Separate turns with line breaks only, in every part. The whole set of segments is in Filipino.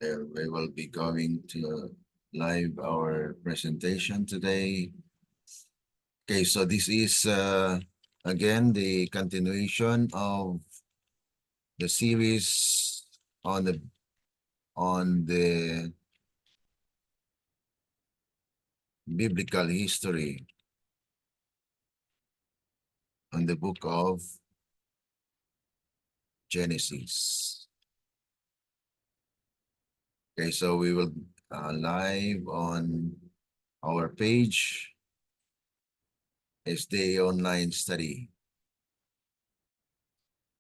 We will be going to live our presentation today. Okay, so this is again the continuation of the series on the biblical history on the book of Genesis. Okay, so we will live on our page SDA Online Study.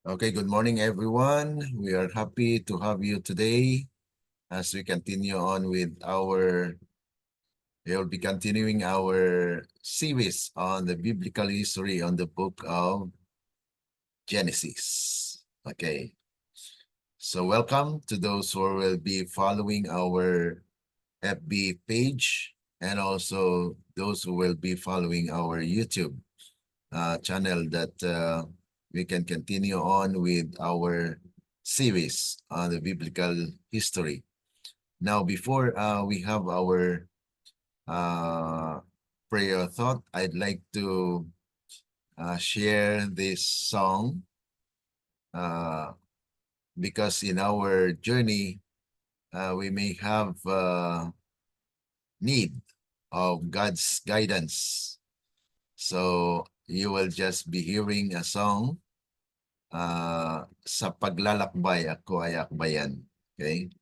Okay, good morning, everyone. We are happy to have you today as we continue on with we'll be continuing our series on the biblical history on the book of Genesis. Okay. So welcome to those who will be following our FB page and also those who will be following our YouTube channel that we can continue on with our series on the biblical history. Now, before we have our prayer thought, I'd like to share this song because in our journey, we may have need of God's guidance. So you will just be hearing a song, Sa Paglalakbay Ako Ay Akbayan. Okay?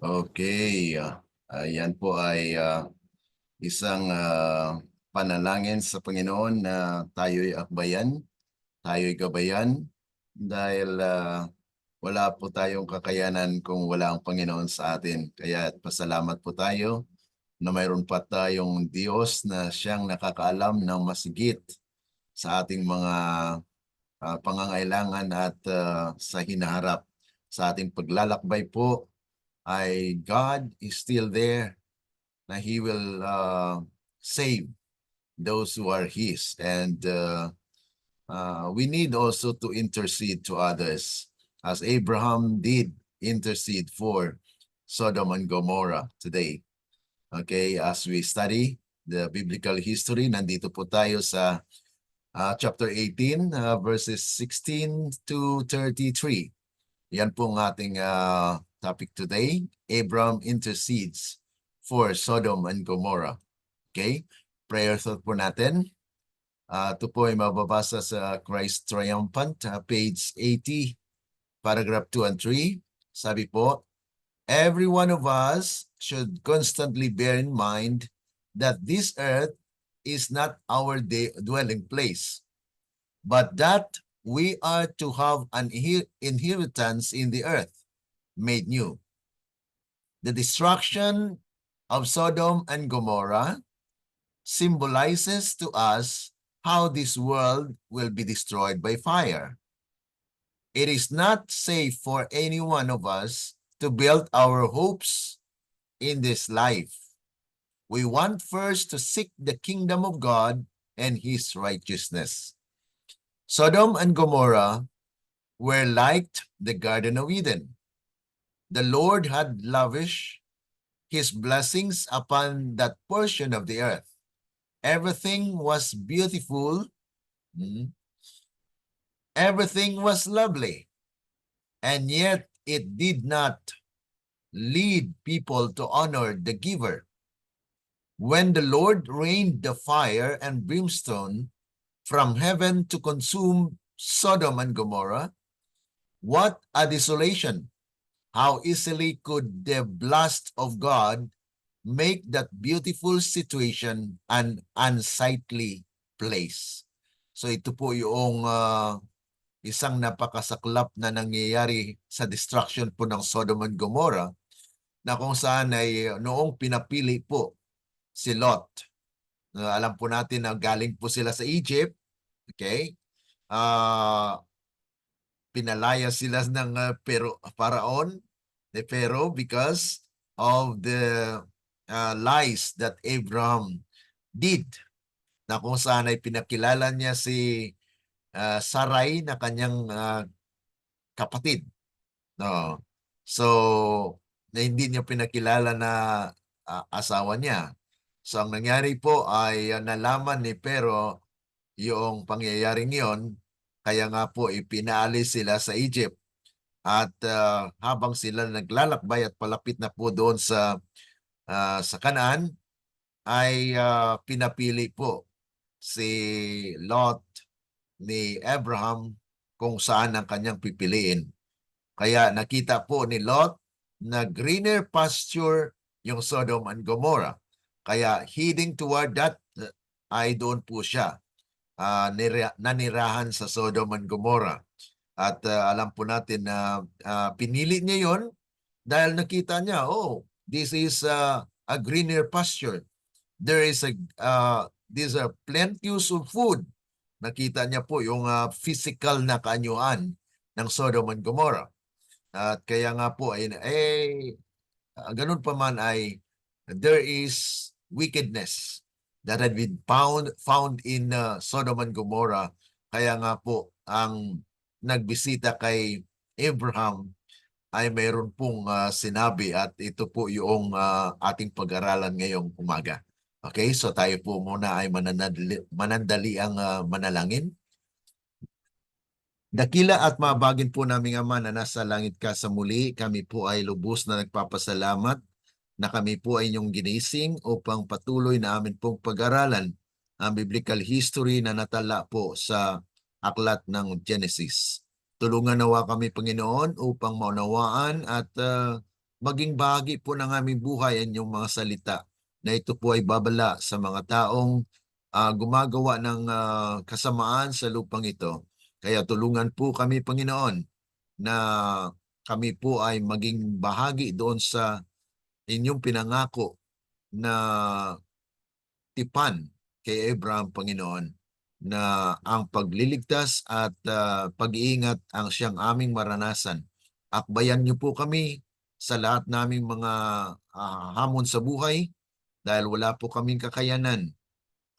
Okay, yan po ay isang panalangin sa Panginoon na tayo'y akbayan, tayo'y gabayan dahil wala po tayong kakayanan kung wala ang Panginoon sa atin. Kaya pasalamat po tayo na mayroon pa tayong Diyos na siyang nakakaalam ng masigit sa ating mga pangangailangan at sa hinaharap. Sa ating paglalakbay po ay God is still there na He will save those who are His. And we need also to intercede to others as Abraham did intercede for Sodom and Gomorrah today. Okay, as we study the biblical history, nandito po tayo sa chapter 18, verses 16 to 33. Yan po ang ating topic today. Abraham intercedes for Sodom and Gomorrah. Okay? Prayer thought po natin. Ito po ay mababasa sa Christ Triumphant, page 80, paragraph 2 and 3. Sabi po, every one of us should constantly bear in mind that this earth is not our dwelling place, but that we are to have an inheritance in the earth, made new. The destruction of Sodom and Gomorrah symbolizes to us how this world will be destroyed by fire. It is not safe for any one of us to build our hopes in this life. We want first to seek the kingdom of God and His righteousness. Sodom and Gomorrah were like the Garden of Eden. The Lord had lavished His blessings upon that portion of the earth. Everything was beautiful. Everything was lovely. And yet it did not lead people to honor the giver. When the Lord rained the fire and brimstone from heaven to consume Sodom and Gomorrah, what a desolation! How easily could the blast of God make that beautiful situation an unsightly place? So ito po yung isang napakasaklap na nangyayari sa destruction po ng Sodom and Gomorrah, na kung saan ay noong pinapili po si Lot. Alam po natin na galing po sila sa Egypt. Okay? Pinalaya sila ng Pharaoh because of the lies that Abraham did, na kung saan ay pinakilala niya si Sarai na kanyang kapatid. No. So, na hindi niya pinakilala na asawa niya. So, ang nangyari po ay nalaman ni Pero yung pangyayaring yon, kaya nga po ipinaalis sila sa Egypt. At habang sila naglalakbay at palapit na po doon sa Canaan, ay pinapili po si Lot ni Abraham kung saan ang kanyang pipiliin. Kaya nakita po ni Lot na greener pasture yung Sodom and Gomorrah. Kaya heading toward that, ay doon po siya nanirahan sa Sodom and Gomorrah. At alam po natin na pinili niya yon dahil nakita niya, this is a greener pasture. There is these are plenteous of food. Nakita niya po yung physical na kaanyuan ng Sodom and Gomorrah. At kaya nga po ganun pa man ay there is wickedness that had been found in Sodom and Gomorrah. Kaya nga po ang nagbisita kay Abraham ay mayroon pong sinabi, at ito po yung ating pag-aralan ngayong umaga. Okay, so tayo po muna ay manandali ang manalangin. Dakila at mabagin po naming Ama na nasa langit ka sa muli, kami po ay lubos na nagpapasalamat na kami po ay inyong ginising upang patuloy na amin pong pag-aralan ang biblical history na natala po sa aklat ng Genesis. Tulungan nawa kami, Panginoon, upang maunawaan at maging bahagi po ng aming buhay ang inyong mga salita na ito po ay babala sa mga taong gumagawa ng kasamaan sa lupang ito. Kaya tulungan po kami, Panginoon, na kami po ay maging bahagi doon sa inyong pinangako na tipan kay Abraham, Panginoon, na ang pagliligtas at pag-iingat ang siyang aming maranasan. Akbayan niyo po kami sa lahat naming mga hamon sa buhay dahil wala po kaming kakayanan.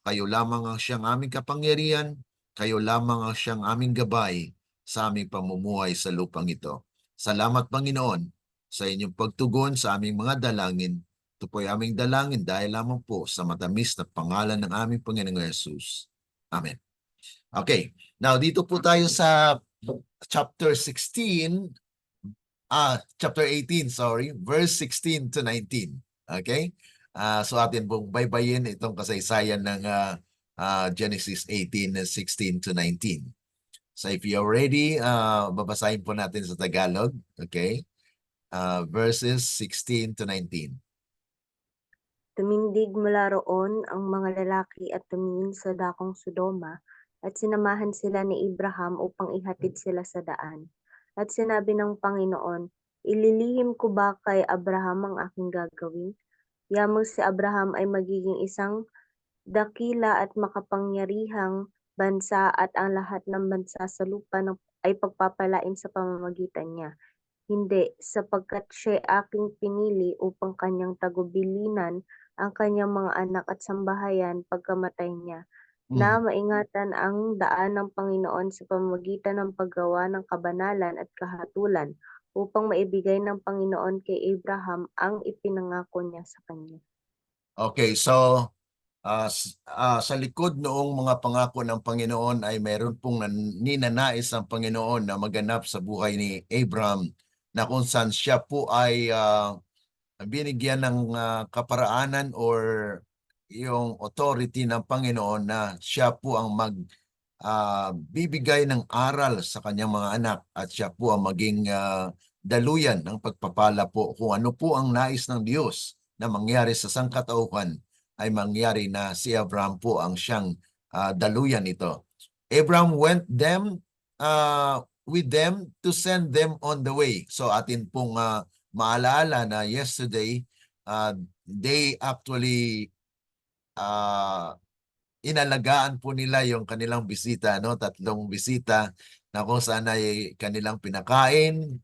Kayo lamang ang siyang aming kapangyarihan, kayo lamang ang siyang aming gabay sa aming pamumuhay sa lupang ito. Salamat, Panginoon, sa inyong pagtugon sa aming mga dalangin. Ito po ay aming dalangin dahil lamang po sa matamis na pangalan ng aming Panginoong Yesus. Amen. Okay, now dito po tayo sa chapter 16, chapter 18, sorry, verse 16 to 19. Okay? So atin pong baybayin itong kasaysayan ng Genesis 18, 16 to 19. So if you're ready, babasahin po natin sa Tagalog. Okay? Verses 16 to 19.
Tumindig mula roon ang mga lalaki at tumingin sa dakong Sodoma, at sinamahan sila ni Abraham upang ihatid sila sa daan. At sinabi ng Panginoon, ililihim ko ba kay Abraham ang aking gagawin? Yamang si Abraham ay magiging isang dakila at makapangyarihang bansa, at ang lahat ng bansa sa lupa ay pagpapalain sa pamamagitan niya. Hindi, sapagkat siya'y aking pinili upang kanyang tagubilinan ang kanyang mga anak at sambahayan pagkamatay niya, na maingatan ang daan ng Panginoon sa pamamagitan ng paggawa ng kabanalan at kahatulan, upang maibigay ng Panginoon kay Abraham ang ipinangako niya sa kanya.
Okay, so sa likod noong mga pangako ng Panginoon ay meron pong ninanais ang Panginoon na maganap sa buhay ni Abraham, na kung saan siya po ay binigyan ng kaparaanan or yung authority ng Panginoon na siya po ang bibigay ng aral sa kanyang mga anak, at siya po ang maging daluyan ng pagpapala po kung ano po ang nais ng Diyos na mangyari sa sangkatauhan, ay mangyari na si Abraham po ang siyang daluyan ito. Abraham went with them to send them on the way. So atin pong maalala na yesterday, they actually inalagaan po nila yung kanilang bisita, no? 3 bisita na kung saan ay kanilang pinakain.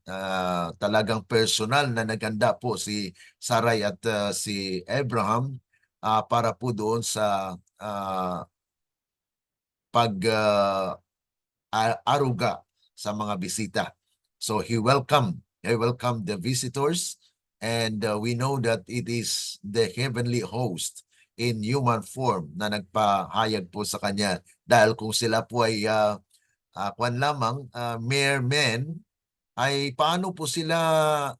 Talagang personal na naganda po si Sarai at si Abraham para po doon sa pag-aruga sa mga bisita. So he welcomed the visitors, and we know that it is the heavenly host in human form na nagpahayag po sa kanya, dahil kung sila po ay mere men, ay paano po sila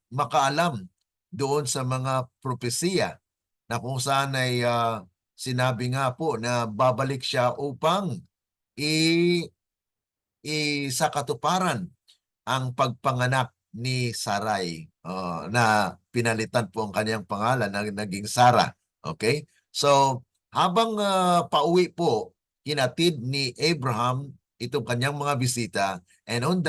makaalam doon sa mga propesiya na kung saan ay sinabi nga po na babalik siya upang sa katuparan ang pagpanganak ni Sarai, na pinalitan po ang kanyang pangalan na naging Sarah. Okay? So, habang pauwi po, hinatid ni Abraham itong kanyang mga bisita, and on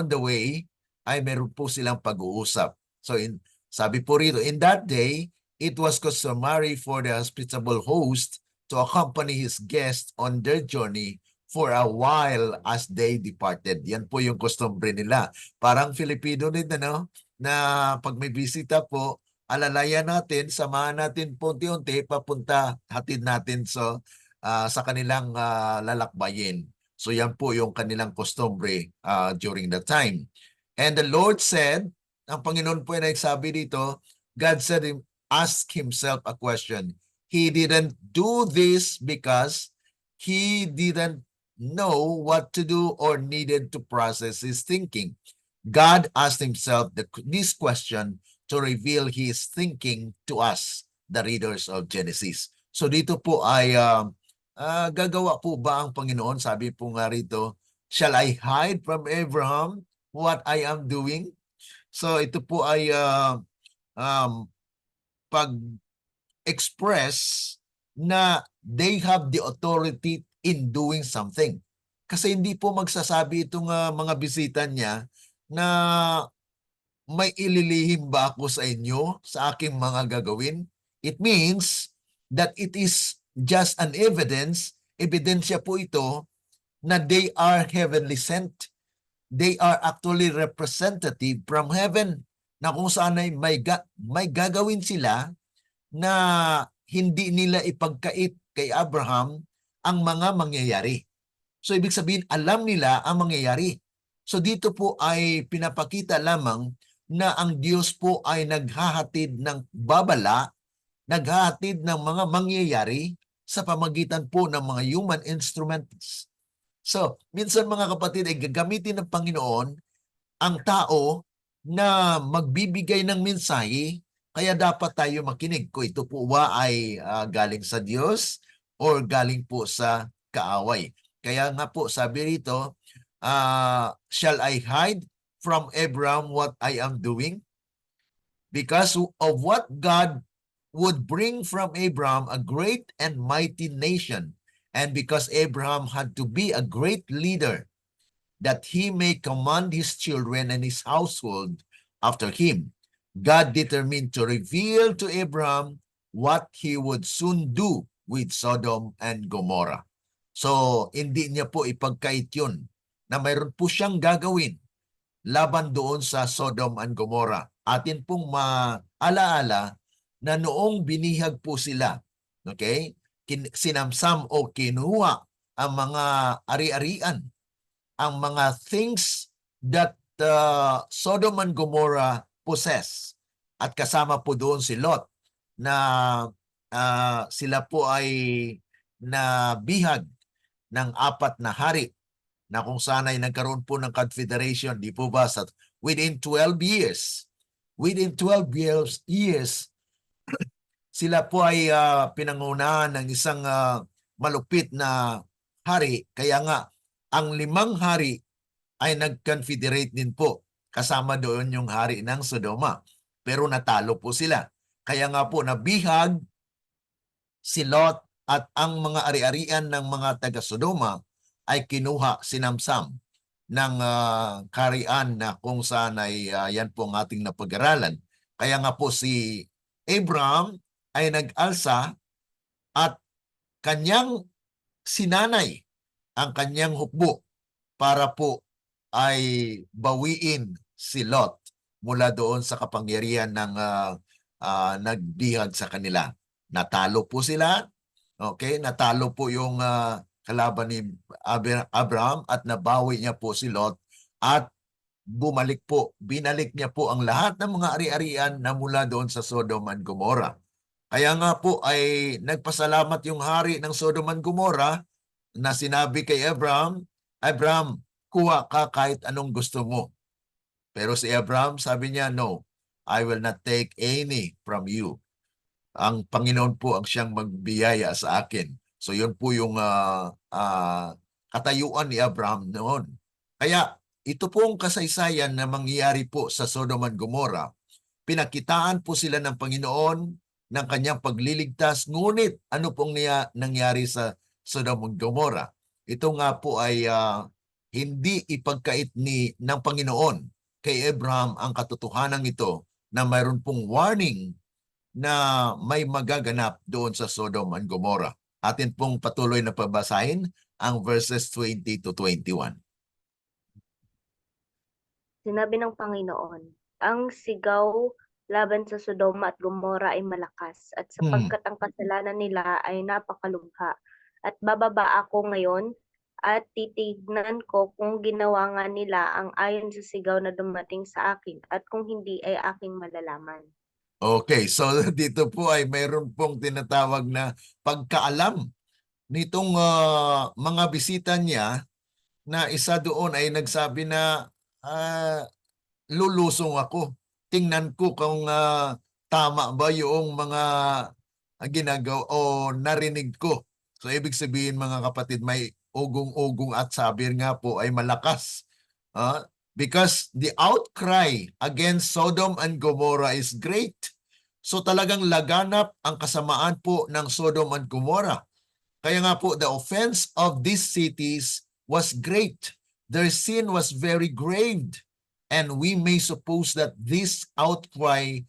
the way ay meron po silang pag-uusap. So, sabi po rito, in that day, it was customary for the hospitable host to accompany his guests on their journey for a while as they departed. Yan po yung costumbre nila. Parang Filipino din, ano? Na pag may bisita po, alalayan natin, samahan natin po unti-unti, papunta, hatid natin sa kanilang lalakbayin. So yan po yung kanilang costumbre during that time. And the Lord said, ang Panginoon po ay nagsabi dito, God said, ask himself a question. He didn't do this because he didn't know what to do or needed to process his thinking. God asked himself this question to reveal his thinking to us, the readers of Genesis. So dito po ay gagawa po ba ang Panginoon? Sabi po nga rito, shall I hide from Abraham what I am doing? So ito po ay pag-express na they have the authority in doing something. Kasi hindi po magsasabi itong mga bisita niya na may ililihim ba ako sa inyo sa aking mga gagawin? It means that it is just an evidence, ebidensya po ito na they are heavenly sent. They are actually representative from heaven na kung saan ay may gagawin sila na hindi nila ipagkait kay Abraham ang mga mangyayari. So ibig sabihin, alam nila ang mangyayari. So dito po ay pinapakita lamang na ang Diyos po ay naghahatid ng babala, naghahatid ng mga mangyayari sa pamagitan po ng mga human instruments. So, minsan mga kapatid ay gagamitin ng Panginoon ang tao na magbibigay ng mensahe, kaya dapat tayo makinig kung ito po ba ay galing sa Diyos or galing po sa kaaway. Kaya nga po sabi rito, shall I hide from Abraham what I am doing? Because of what God would bring from Abraham a great and mighty nation, and because Abraham had to be a great leader, that he may command his children and his household after him. God determined to reveal to Abraham what he would soon do with Sodom and Gomorrah. So, hindi niya po ipagkait yun na mayroon po siyang gagawin laban doon sa Sodom and Gomorrah. Atin pong maalaala na noong binihag po sila, okay, sinamsam o kinuha ang mga ari-arian, ang mga things that Sodom and Gomorrah possess. At kasama po doon si Lot na sila po ay nabihag ng 4 na hari na kung saan ay nagkaroon po ng confederation, di po ba, within 12 years. Within 12 years, sila po ay pinangunahan ng isang malupit na hari. Kaya nga, ang 5 hari ay nag-confederate din po. Kasama doon yung hari ng Sodoma. Pero natalo po sila. Kaya nga po, nabihag si Lot at ang mga ari-arian ng mga taga-Sodoma ay kinuha, sinamsam ng karian na kung saan ay yan po ang ating napag-aralan. Kaya nga po si Abraham ay nag-alsa at kanyang sinanay ang kanyang hukbo para po ay bawiin si Lot mula doon sa kapangyarihan ng nagbihag sa kanila. Natalo po sila. Okay, natalo po yung kalaban ni Abraham at nabawi niya po si Lot at binalik niya po ang lahat ng mga ari-arian na mula doon sa Sodom and Gomorrah. Kaya nga po ay nagpasalamat yung hari ng Sodom and Gomorrah na sinabi kay Abraham, Abraham, kuha ka kahit anong gusto mo. Pero si Abraham sabi niya, no, I will not take any from you. Ang Panginoon po ang siyang magbiyaya sa akin. So yun po yung katayuan ni Abraham noon. Kaya ito pong kasaysayan na mangyayari po sa Sodom and Gomorrah. Pinakitaan po sila ng Panginoon ng kanyang pagliligtas. Ngunit ano pong nangyari sa Sodom and Gomorrah? Ito nga po ay hindi ipagkait ng Panginoon kay Abraham ang katotohanan ito na mayroon pong warning na may magaganap doon sa Sodom and Gomorrah. Atin pong patuloy na pabasahin ang verses 20 to 21.
Sinabi ng Panginoon, ang sigaw laban sa Sodoma at Gomorra ay malakas, at sapagkat ang kasalanan nila ay napakalubha. At bababa ako ngayon at titignan ko kung ginawa nga nila ang ayon sa sigaw na dumating sa akin, at kung hindi ay aking malalaman.
Okay, so dito po ay mayroon pong tinatawag na pagkaalam nitong mga bisita niya na isa doon ay nagsabi na lulusong ako. Tingnan ko kung tama ba yung mga ginagawa o narinig ko. So ibig sabihin mga kapatid, may ugong-ugong at sabir nga po ay malakas. Because the outcry against Sodom and Gomorrah is great. So talagang laganap ang kasamaan po ng Sodom and Gomorrah. Kaya nga po, the offense of these cities was great. Their sin was very grave. And we may suppose that this outcry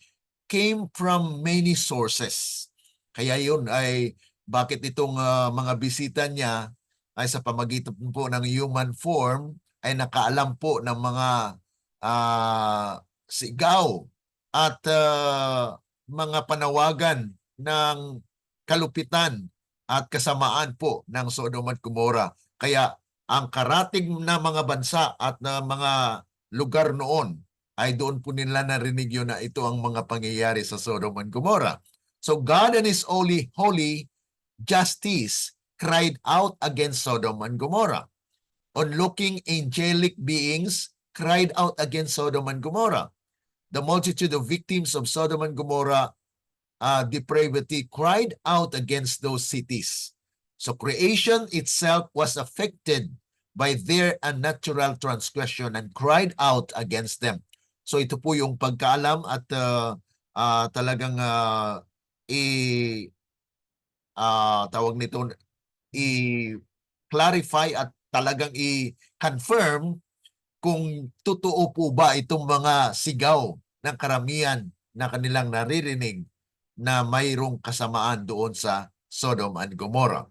came from many sources. Kaya yun ay bakit itong mga bisita niya ay sa pamagitan po ng human form ay nakaalam po ng mga sigaw at mga panawagan ng kalupitan at kasamaan po ng Sodom at Gomorrah. Kaya ang karating na mga bansa at na mga lugar noon ay doon po nila narinig yun na ito ang mga pangyayari sa Sodom and Gomorrah. So God and His holy justice cried out against Sodom and Gomorrah. On-looking angelic beings cried out against Sodom and Gomorrah. The multitude of victims of Sodom and Gomorrah depravity cried out against those cities. So creation itself was affected by their unnatural transgression and cried out against them. So ito po yung pagkaalam at talagang tawag nito i-clarify at talagang i-confirm kung totoo po ba itong mga sigaw ng karamihan na kanilang naririnig na mayroong kasamaan doon sa Sodom and Gomorrah.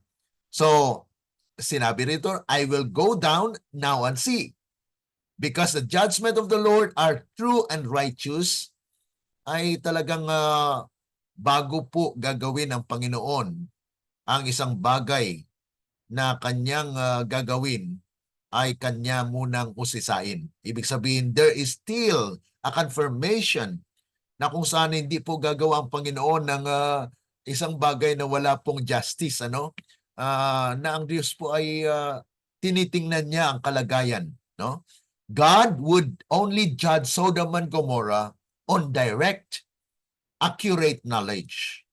So, sinabi rito, I will go down now and see. Because the judgment of the Lord are true and righteous, ay talagang bago po gagawin ng Panginoon ang isang bagay na kanyang gagawin, ay kanya munang usisain. Ibig sabihin, there is still a confirmation na kung saan hindi po gagawa ang Panginoon ng isang bagay na wala pong justice, na ang Diyos po ay tinitingnan niya ang kalagayan. No? God would only judge Sodom and Gomorrah on direct, accurate knowledge.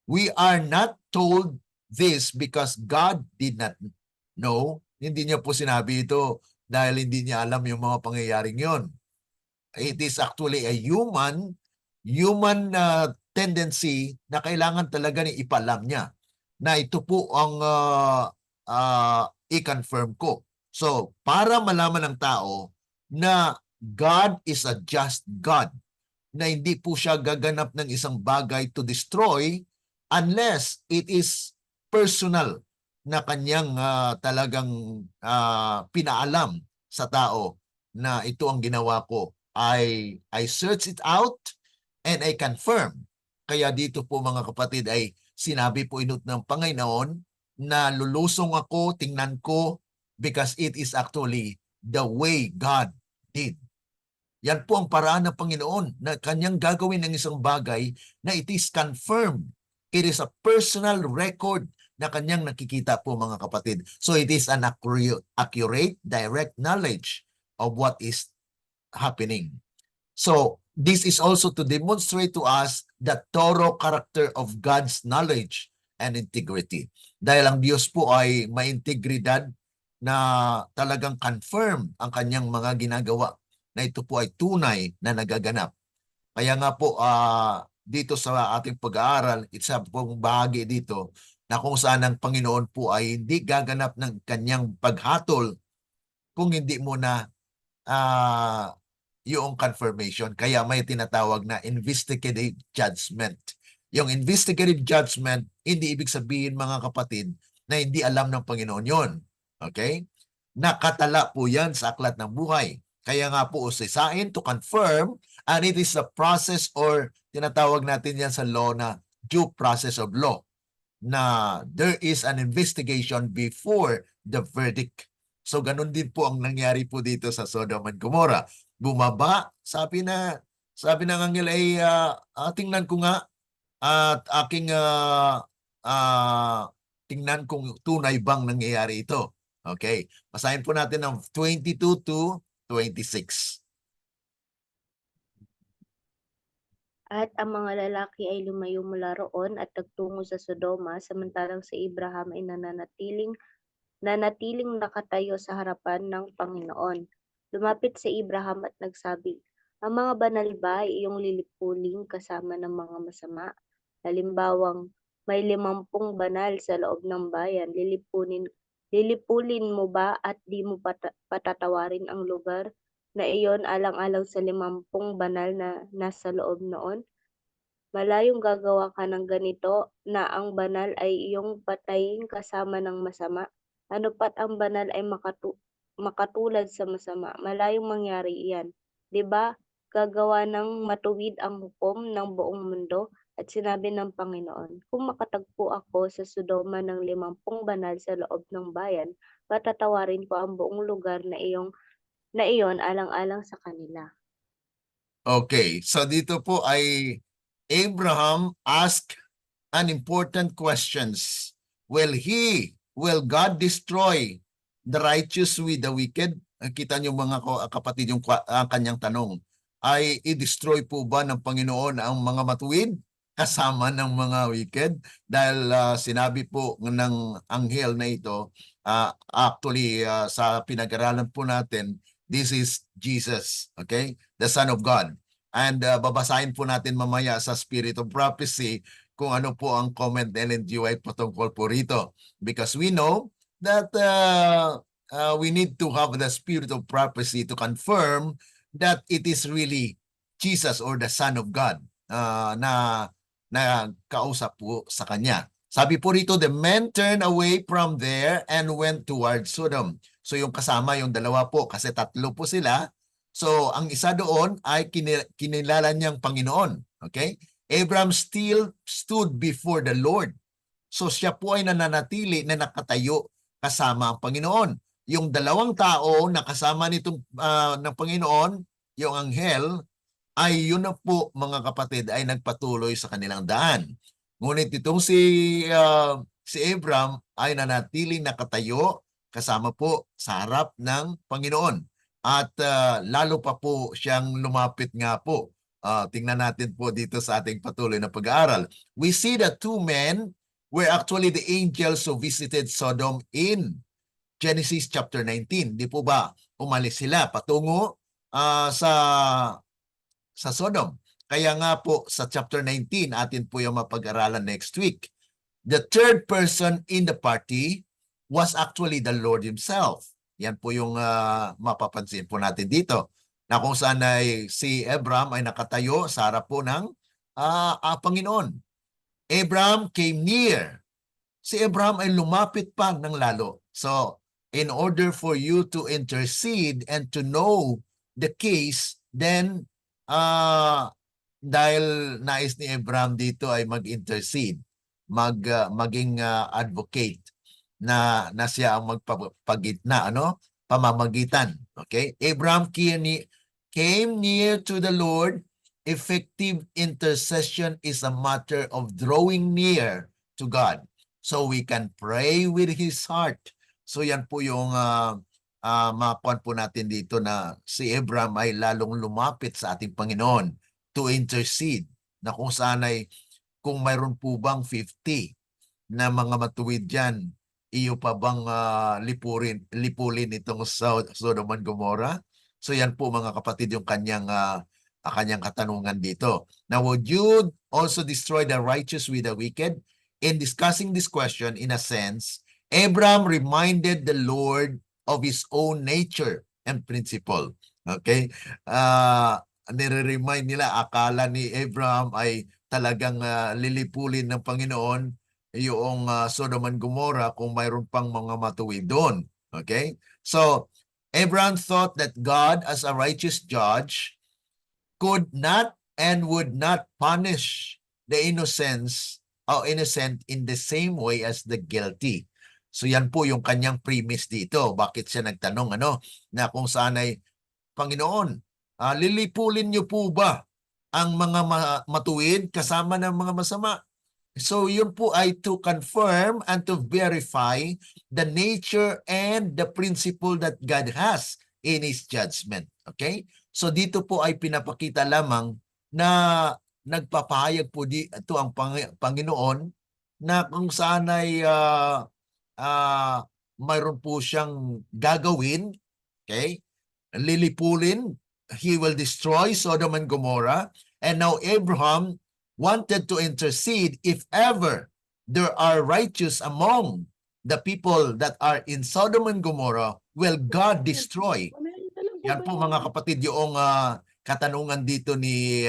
We are not told this because God did not know. Hindi niya po sinabi ito dahil hindi niya alam yung mga pangyayaring yon. It is actually a human tendency na kailangan talaga ni ipalam niya na ito po ang i-confirm ko. So, para malaman ng tao na God is a just God, na hindi po siya gaganap ng isang bagay to destroy unless it is personal na kanyang talagang pinaalam sa tao na ito ang ginawa ko. I search it out and I confirm. Kaya dito po mga kapatid ay sinabi po inut ng Panginoon na lulusong ako, tingnan ko, because it is actually the way God did. Yan po ang paraan ng Panginoon na kanyang gagawin ng isang bagay na it is confirmed. It is a personal record na kanyang nakikita po mga kapatid. So it is an accurate, direct knowledge of what is happening. So this is also to demonstrate to us the thorough character of God's knowledge and integrity. Dahil ang Diyos po ay may integridad na talagang confirm ang kanyang mga ginagawa, na ito po ay tunay na nagaganap. Kaya nga po dito sa ating pag-aaral, isa pong bahagi dito na kung saan ang Panginoon po ay hindi gaganap ng kanyang paghatol kung hindi mo na yung confirmation. Kaya may tinatawag na investigative judgment. Yung investigative judgment, hindi ibig sabihin mga kapatid na hindi alam ng Panginoon yon. Okay? Nakatala po yan sa aklat ng buhay. Kaya nga po usisain to confirm, and it is a process or tinatawag natin yan sa law na due process of law, na there is an investigation before the verdict. So ganun din po ang nangyari po dito sa Sodom and Gomorrah. Bumaba, sabi ng anghel ay tingnan ko nga at aking tingnan kung tunay bang nangyayari ito. Okay, basahin po natin ng 22 to 26.
At ang mga lalaki ay lumayo mula roon at nagtungo sa Sodoma, samantalang si Abraham ay nanatiling nakatayo sa harapan ng Panginoon. Lumapit si Abraham at nagsabi, Ang mga banal ba ay iyong lilipuling kasama ng mga masama? Halimbawang may 50 banal sa loob ng bayan, lilipulin mo ba at di mo patatawarin ang lugar na iyon alang-alang sa 50 banal na nasa loob noon? Malayong gagawa ka ng ganito na ang banal ay iyong patayin kasama ng masama. Ano pat ang banal ay makatulad sa masama, malayong mangyari iyan. 'Di ba? Gagawa ng matuwid ang hukom ng buong mundo at sinabi ng Panginoon, kung makatagpo ako sa Sodoma ng 50 banal sa loob ng bayan, patatawarin ko ang buong lugar na iyon alang-alang sa kanila.
Okay, so dito po ay Abraham asked an important questions. Will God destroy the righteous with the wicked? Kita niyo mga kapatid yung kanyang tanong. Ay i-destroy po ba ng Panginoon ang mga matuwid kasama ng mga wicked? Dahil sinabi po ng anghel na ito, actually sa pinag-aralan po natin, this is Jesus, okay? The Son of God. And babasahin po natin mamaya sa Spirit of Prophecy kung ano po ang comment ng LNGY patungkol po rito. Because we know that we need to have the Spirit of Prophecy to confirm that it is really Jesus or the Son of God na kausap po sa kanya. Sabi po rito, the men turned away from there and went towards Sodom. So yung kasama, yung dalawa po, kasi tatlo po sila. So ang isa doon ay kinilala niyang Panginoon. Okay? Abraham still stood before the Lord. So siya po ay nananatili na nakatayo kasama ang Panginoon. Yung dalawang tao na kasama nitong ng Panginoon, yung anghel, ay yun na po mga kapatid ay nagpatuloy sa kanilang daan. Ngunit itong si Abraham ay nanatiling nakatayo kasama po sa harap ng Panginoon. At lalo pa po siyang lumapit nga po. Tingnan natin po dito sa ating patuloy na pag-aaral. We see that two men were actually the angels who visited Sodom in Genesis chapter 19. Di po ba umalis sila patungo sa Sodom? Kaya nga po sa chapter 19, atin po yung mapag-aralan next week. The third person in the party was actually the Lord Himself. Yan po yung mapapansin po natin dito. Na kung saan ay si Abraham ay nakatayo sa harap po ng Panginoon. Abraham came near. Si Abraham ay lumapit pa ng lalo. So, in order for you to intercede and to know the case, then dahil nais ni Abraham dito ay mag-intercede, maging advocate na siya ang magpagitna, pamamagitan. Okay? Abraham came near to the Lord. Effective intercession is a matter of drawing near to God so we can pray with His heart. So yan po yung makuha po natin dito na si Abraham ay lalong lumapit sa ating Panginoon to intercede, na kung saan ay kung mayroon po bang 50 na mga matuwid dyan, iyo pa bang lipulin itong Sodom and Gomorrah? So yan po mga kapatid yung kanyang katanungan dito. Now, would you also destroy the righteous with the wicked? In discussing this question, in a sense, Abraham reminded the Lord of his own nature and principle. Okay? Nire-remind nila, akala ni Abraham ay talagang lilipulin ng Panginoon yung Sodom and Gomorrah kung mayroon pang mga matuwid doon. Okay? So, Abraham thought that God as a righteous judge could not and would not punish the innocent in the same way as the guilty. So yan po yung kanyang premise dito. Bakit siya nagtanong na kung saan ay, Panginoon, lilipulin niyo po ba ang mga matuwid kasama ng mga masama? So yun po ay to confirm and to verify the nature and the principle that God has in His judgment. Okay? So dito po ay pinapakita lamang na nagpapahayag po dito ang Panginoon na kung saan ay mayroon po siyang gagawin, okay? Lilipulin he will destroy Sodom and Gomorrah. And now Abraham wanted to intercede if ever there are righteous among the people that are in Sodom and Gomorrah, will God destroy? Yan po mga kapatid yung katanungan dito ni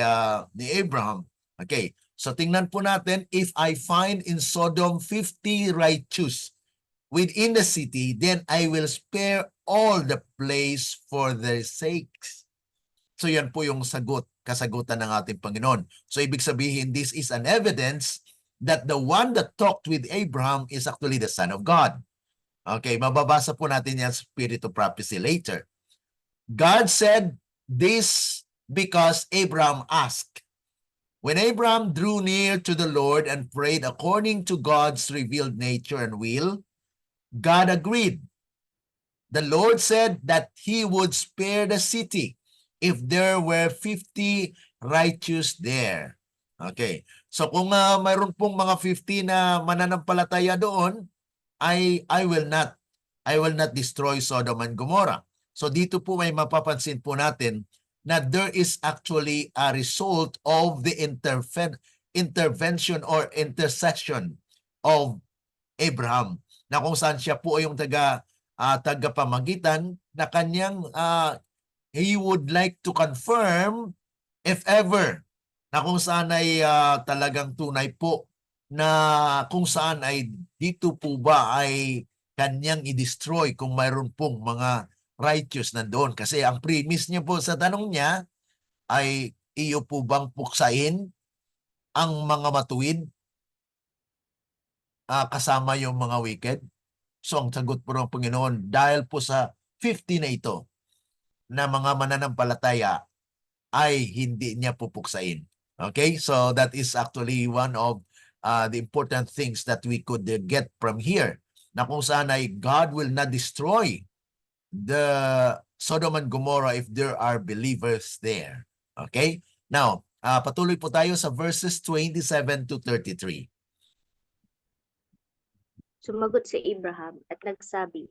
Abraham. Okay, so tingnan po natin, if I find in Sodom 50 righteous within the city, then I will spare all the place for their sakes. So yan po yung kasagutan ng ating Panginoon. So ibig sabihin, this is an evidence that the one that talked with Abraham is actually the Son of God. Okay, mababasa po natin yan sa Spirit of Prophecy later. God said this because Abraham asked. When Abraham drew near to the Lord and prayed according to God's revealed nature and will, God agreed. The Lord said that he would spare the city if there were 50 righteous there. Okay. So kung mayroon pong mga 50 na mananampalataya doon, I will not destroy Sodom and Gomorrah. So dito po may mapapansin po natin na there is actually a result of the intervention or intercession of Abraham, na kung saan siya po yung tagapamagitan na kanyang he would like to confirm if ever na kung saan ay talagang tunay po na kung saan ay dito po ba ay kanyang i-destroy kung mayroon pong mga righteous nandoon. Kasi ang premise niya po sa tanong niya ay, iyo po bang puksain ang mga matuwid kasama yung mga wicked? So ang sagot po ng Panginoon, dahil po sa 50 na ito na mga mananampalataya ay hindi niya pupuksain. Okay? So that is actually one of the important things that we could get from here, na kung saan ay God will not destroy the Sodom and Gomorrah if there are believers there. Okay? Now, patuloy po tayo sa verses 27 to 33.
Sumagot si Abraham at nagsabi,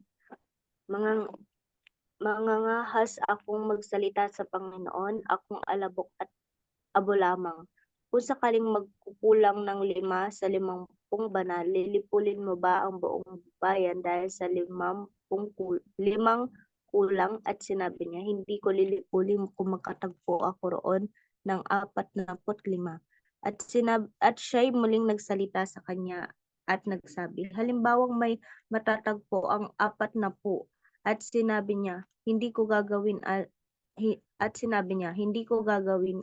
Mangangahas akong magsalita sa Panginoon, akong alabok at abo lamang. Kung sakaling magkukulang ng 5 sa 50 banal, lilipulin mo ba ang buong bayan dahil sa 5 kulang? At sinabi niya, hindi ko lilipulin kung makatagpo ako roon ng 45. At siya'y muling nagsalita sa kanya at nagsabi, halimbawang may matatagpo ang 40. At sinabi niya, hindi ko gagawin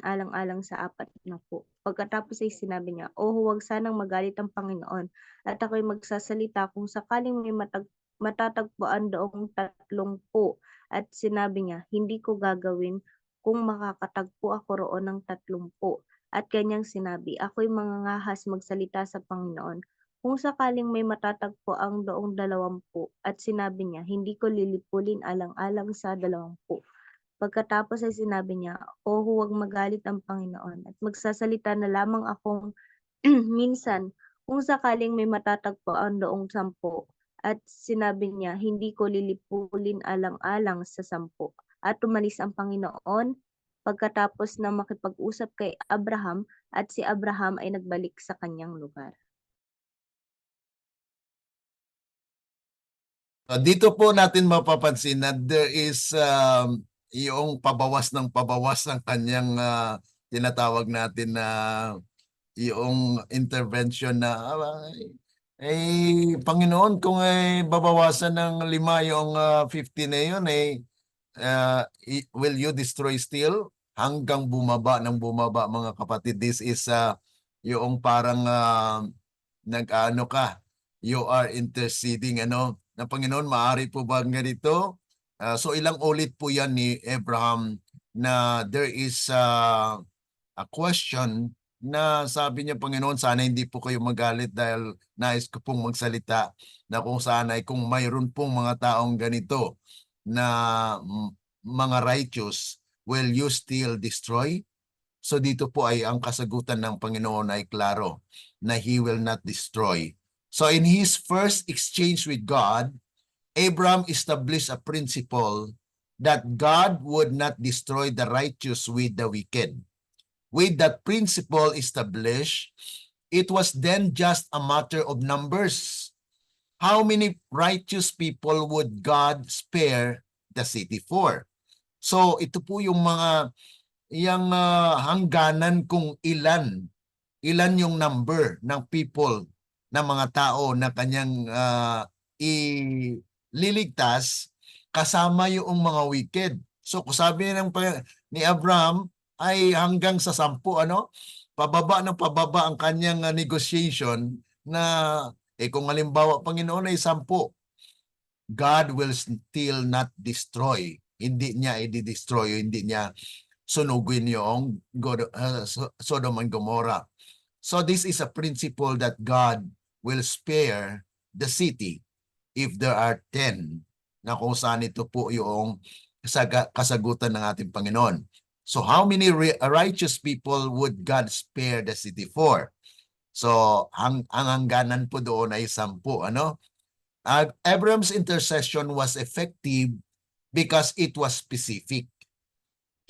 alang-alang sa 40. Pagkatapos ay sinabi niya, huwag sanang magalit ang Panginoon, at ako'y magsasalita kung sakaling may matatagpuan doong 30. At sinabi niya, hindi ko gagawin kung makakatagpo ako roon ng 30. At kanyang sinabi, ako'y mangangahas magsalita sa Panginoon, kung sakaling may matatagpo ang doong 20. At sinabi niya, hindi ko lilipulin alang-alang sa 20. Pagkatapos ay sinabi niya, huwag magalit ang Panginoon, at magsasalita na lamang akong minsan, kung sakaling may matatagpo ang doong 10. At sinabi niya, hindi ko lilipulin alang-alang sa 10. At umalis ang Panginoon pagkatapos na makipag-usap kay Abraham, at si Abraham ay nagbalik sa kanyang lugar.
Dito po natin mapapansin na there is yung pabawas ng kanyang tinatawag natin na yung intervention na Panginoon, kung babawasan ng 5 yung 50 na yun, will you destroy still? Hanggang bumaba mga kapatid. This is yung parang nag-ano ka, you are interceding, na Panginoon, maaari po ba ganito? So ilang ulit po yan ni Abraham na there is a question na sabi niya, Panginoon, sana hindi po kayo magalit dahil nais ko pong magsalita na kung sana ay kung mayroon pong mga taong ganito na mga righteous, will you still destroy? So dito po ay ang kasagutan ng Panginoon ay klaro na He will not destroy. So in his first exchange with God, Abraham established a principle that God would not destroy the righteous with the wicked. With that principle established, it was then just a matter of numbers. How many righteous people would God spare the city for? So ito po yung mga hangganan kung ilan yung number ng people, ng mga tao na kanyang ililigtas kasama yung mga wicked. So kung sabi ni Abraham ay hanggang sa 10, pababa ng pababa ang kanyang negotiation na kung halimbawa Panginoon ay 10, God will still not destroy. Hindi niya i-destroy, hindi niya sunugin yung Sodom and Gomorrah. So this is a principle that God will spare the city if there are 10 na kung saan ito po yung kasagutan ng ating Panginoon. So how many righteous people would God spare the city for? So ang hangganan po doon ay 10, Abraham's intercession was effective because it was specific.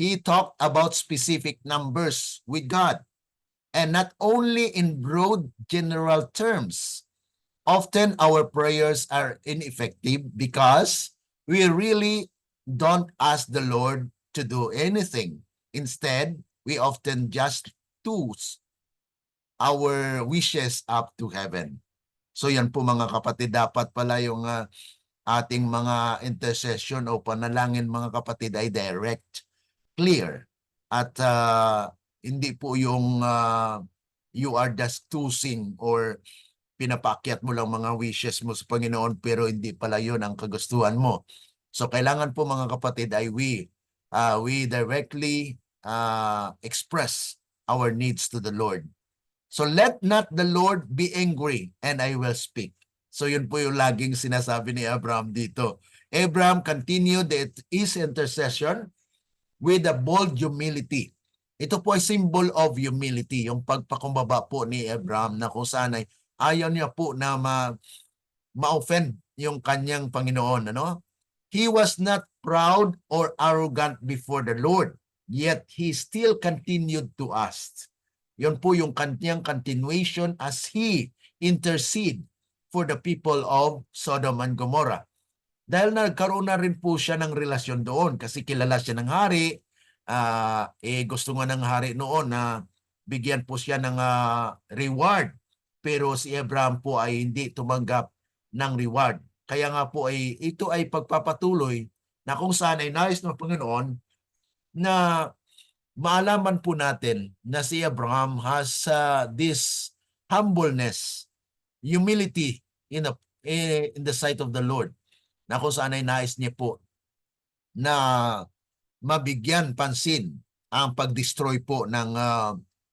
He talked about specific numbers with God, and not only in broad general terms. Often our prayers are ineffective because we really don't ask the Lord to do anything. Instead, we often just toss our wishes up to heaven. So yan po mga kapatid, dapat pala yung ating mga intercession o panalangin mga kapatid ay direct, clear, at hindi po yung you are just tossing or pinapakyat mo lang mga wishes mo sa Panginoon pero hindi pala yun ang kagustuhan mo. So kailangan po mga kapatid ay we directly express our needs to the Lord. So let not the Lord be angry and I will speak. So yun po yung laging sinasabi ni Abraham dito. Abraham continued his intercession with a bold humility. Ito po ay symbol of humility, yung pagpakumbaba po ni Abraham na kung saan ay ayaw niya po na ma-offend yung kanyang Panginoon. He was not proud or arrogant before the Lord, yet he still continued to ask. Yun po yung kanyang continuation as he intercede for the people of Sodom and Gomorrah. Dahil nagkaroon na rin po siya ng relasyon doon kasi kilala siya ng hari, gusto nga ng hari noon na bigyan po siya ng reward. Pero si Abraham po ay hindi tumanggap ng reward. Kaya nga po ito ay pagpapatuloy na kung saan ay nais ng Panginoon na maalaman po natin na si Abraham has this humbleness, humility in the sight of the Lord, na kung saan ay nais niya po na mabigyan pansin ang pag-destroy po ng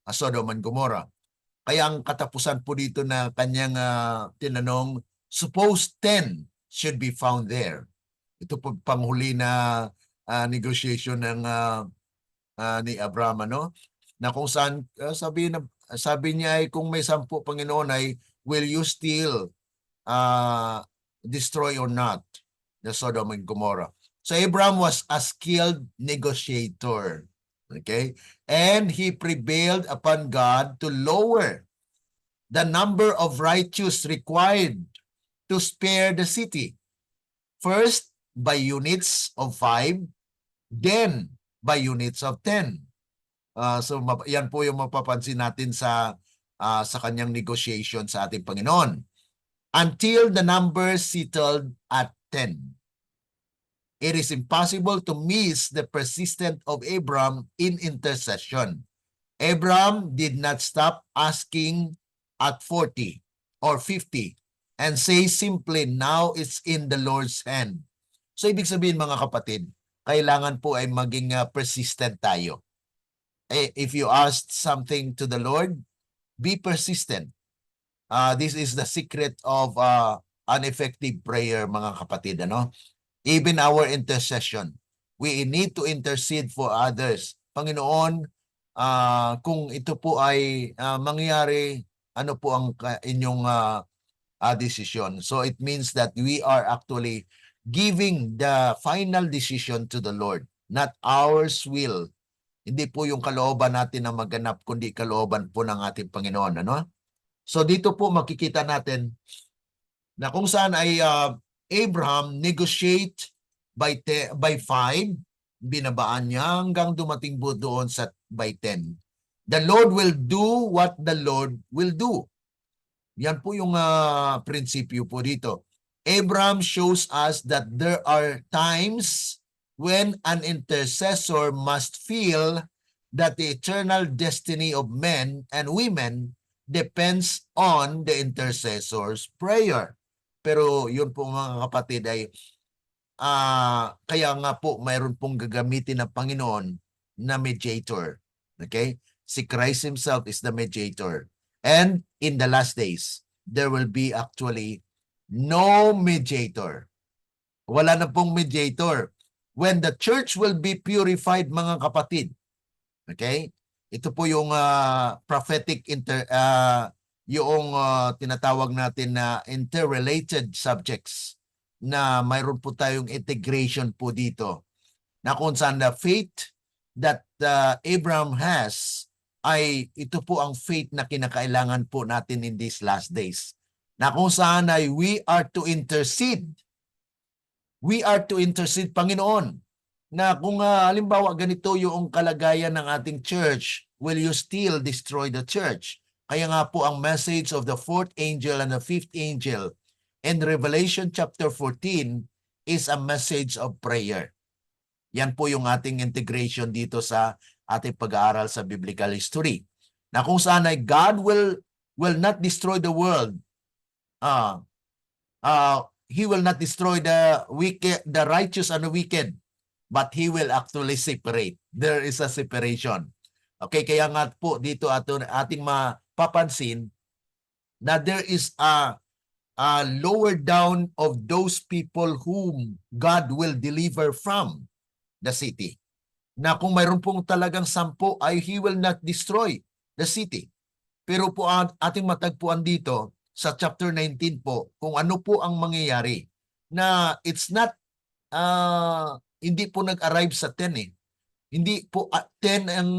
Sodom and Gomorrah. Kaya ang katapusan po dito na kanyang tinanong, suppose 10 should be found there. Ito po panghuli na negotiation ng ni Abraham, na kung saan sabi niya ay kung may 10 Panginoon ay will you still destroy or not the Sodom and Gomorrah. So Abraham was a skilled negotiator. Okay? And he prevailed upon God to lower the number of righteous required to spare the city. First, by units of 5, then by units of 10. So yan po yung mapapansin natin sa kanyang negotiation sa ating Panginoon. Until the number settled at 10. It is impossible to miss the persistence of Abraham in intercession. Abraham did not stop asking at 40 or 50 and say simply, now it's in the Lord's hand. So ibig sabihin mga kapatid, kailangan po ay maging persistent tayo. If you ask something to the Lord, be persistent. This is the secret of an effective prayer mga kapatid. Even our intercession, we need to intercede for others. Panginoon, kung ito po ay mangyari, ano po ang inyong desisyon? So it means that we are actually giving the final decision to the Lord, not ours will. Hindi po yung kalooban natin na maganap, kundi kalooban po ng ating Panginoon. Ano? So dito po makikita natin na kung saan ay Abraham negotiate by 5, binabaan niya hanggang dumating po doon sa by 10. The Lord will do what the Lord will do. Yan po yung prinsipyo po dito. Abraham shows us that there are times when an intercessor must feel that the eternal destiny of men and women depends on the intercessor's prayer. Pero yun po mga kapatid ay kaya nga po mayroon pong gagamitin ng Panginoon na mediator. Okay? Si Christ himself is the mediator. And in the last days, there will be actually no mediator. Wala na pong mediator. When the church will be purified, mga kapatid. Okay? Ito po yung prophetic yung tinatawag natin na interrelated subjects na mayroon po tayong integration po dito. Na kung saan the faith that Abraham has ay ito po ang faith na kinakailangan po natin in these last days. Na kung saan ay we are to intercede. We are to intercede, Panginoon. Na kung halimbawa ganito yung kalagayan ng ating church, will you still destroy the church? Kaya nga po ang message of the 4th angel and the 5th angel in Revelation chapter 14 is a message of prayer. Yan po yung ating integration dito sa ating pag-aaral sa biblical history. Na kung saan ay God will not destroy the world. He will not destroy the wicked, the righteous and the wicked, but He will actually separate. There is a separation. Okay, kaya nga po dito ating mapapansin na there is a lower down of those people whom God will deliver from the city. Na kung mayroon pong talagang 10 ay He will not destroy the city. Pero po ating matagpuan dito sa chapter 19 po kung ano po ang mangyayari na it's not hindi po nag-arrive sa 10 eh. Hindi po 10 ang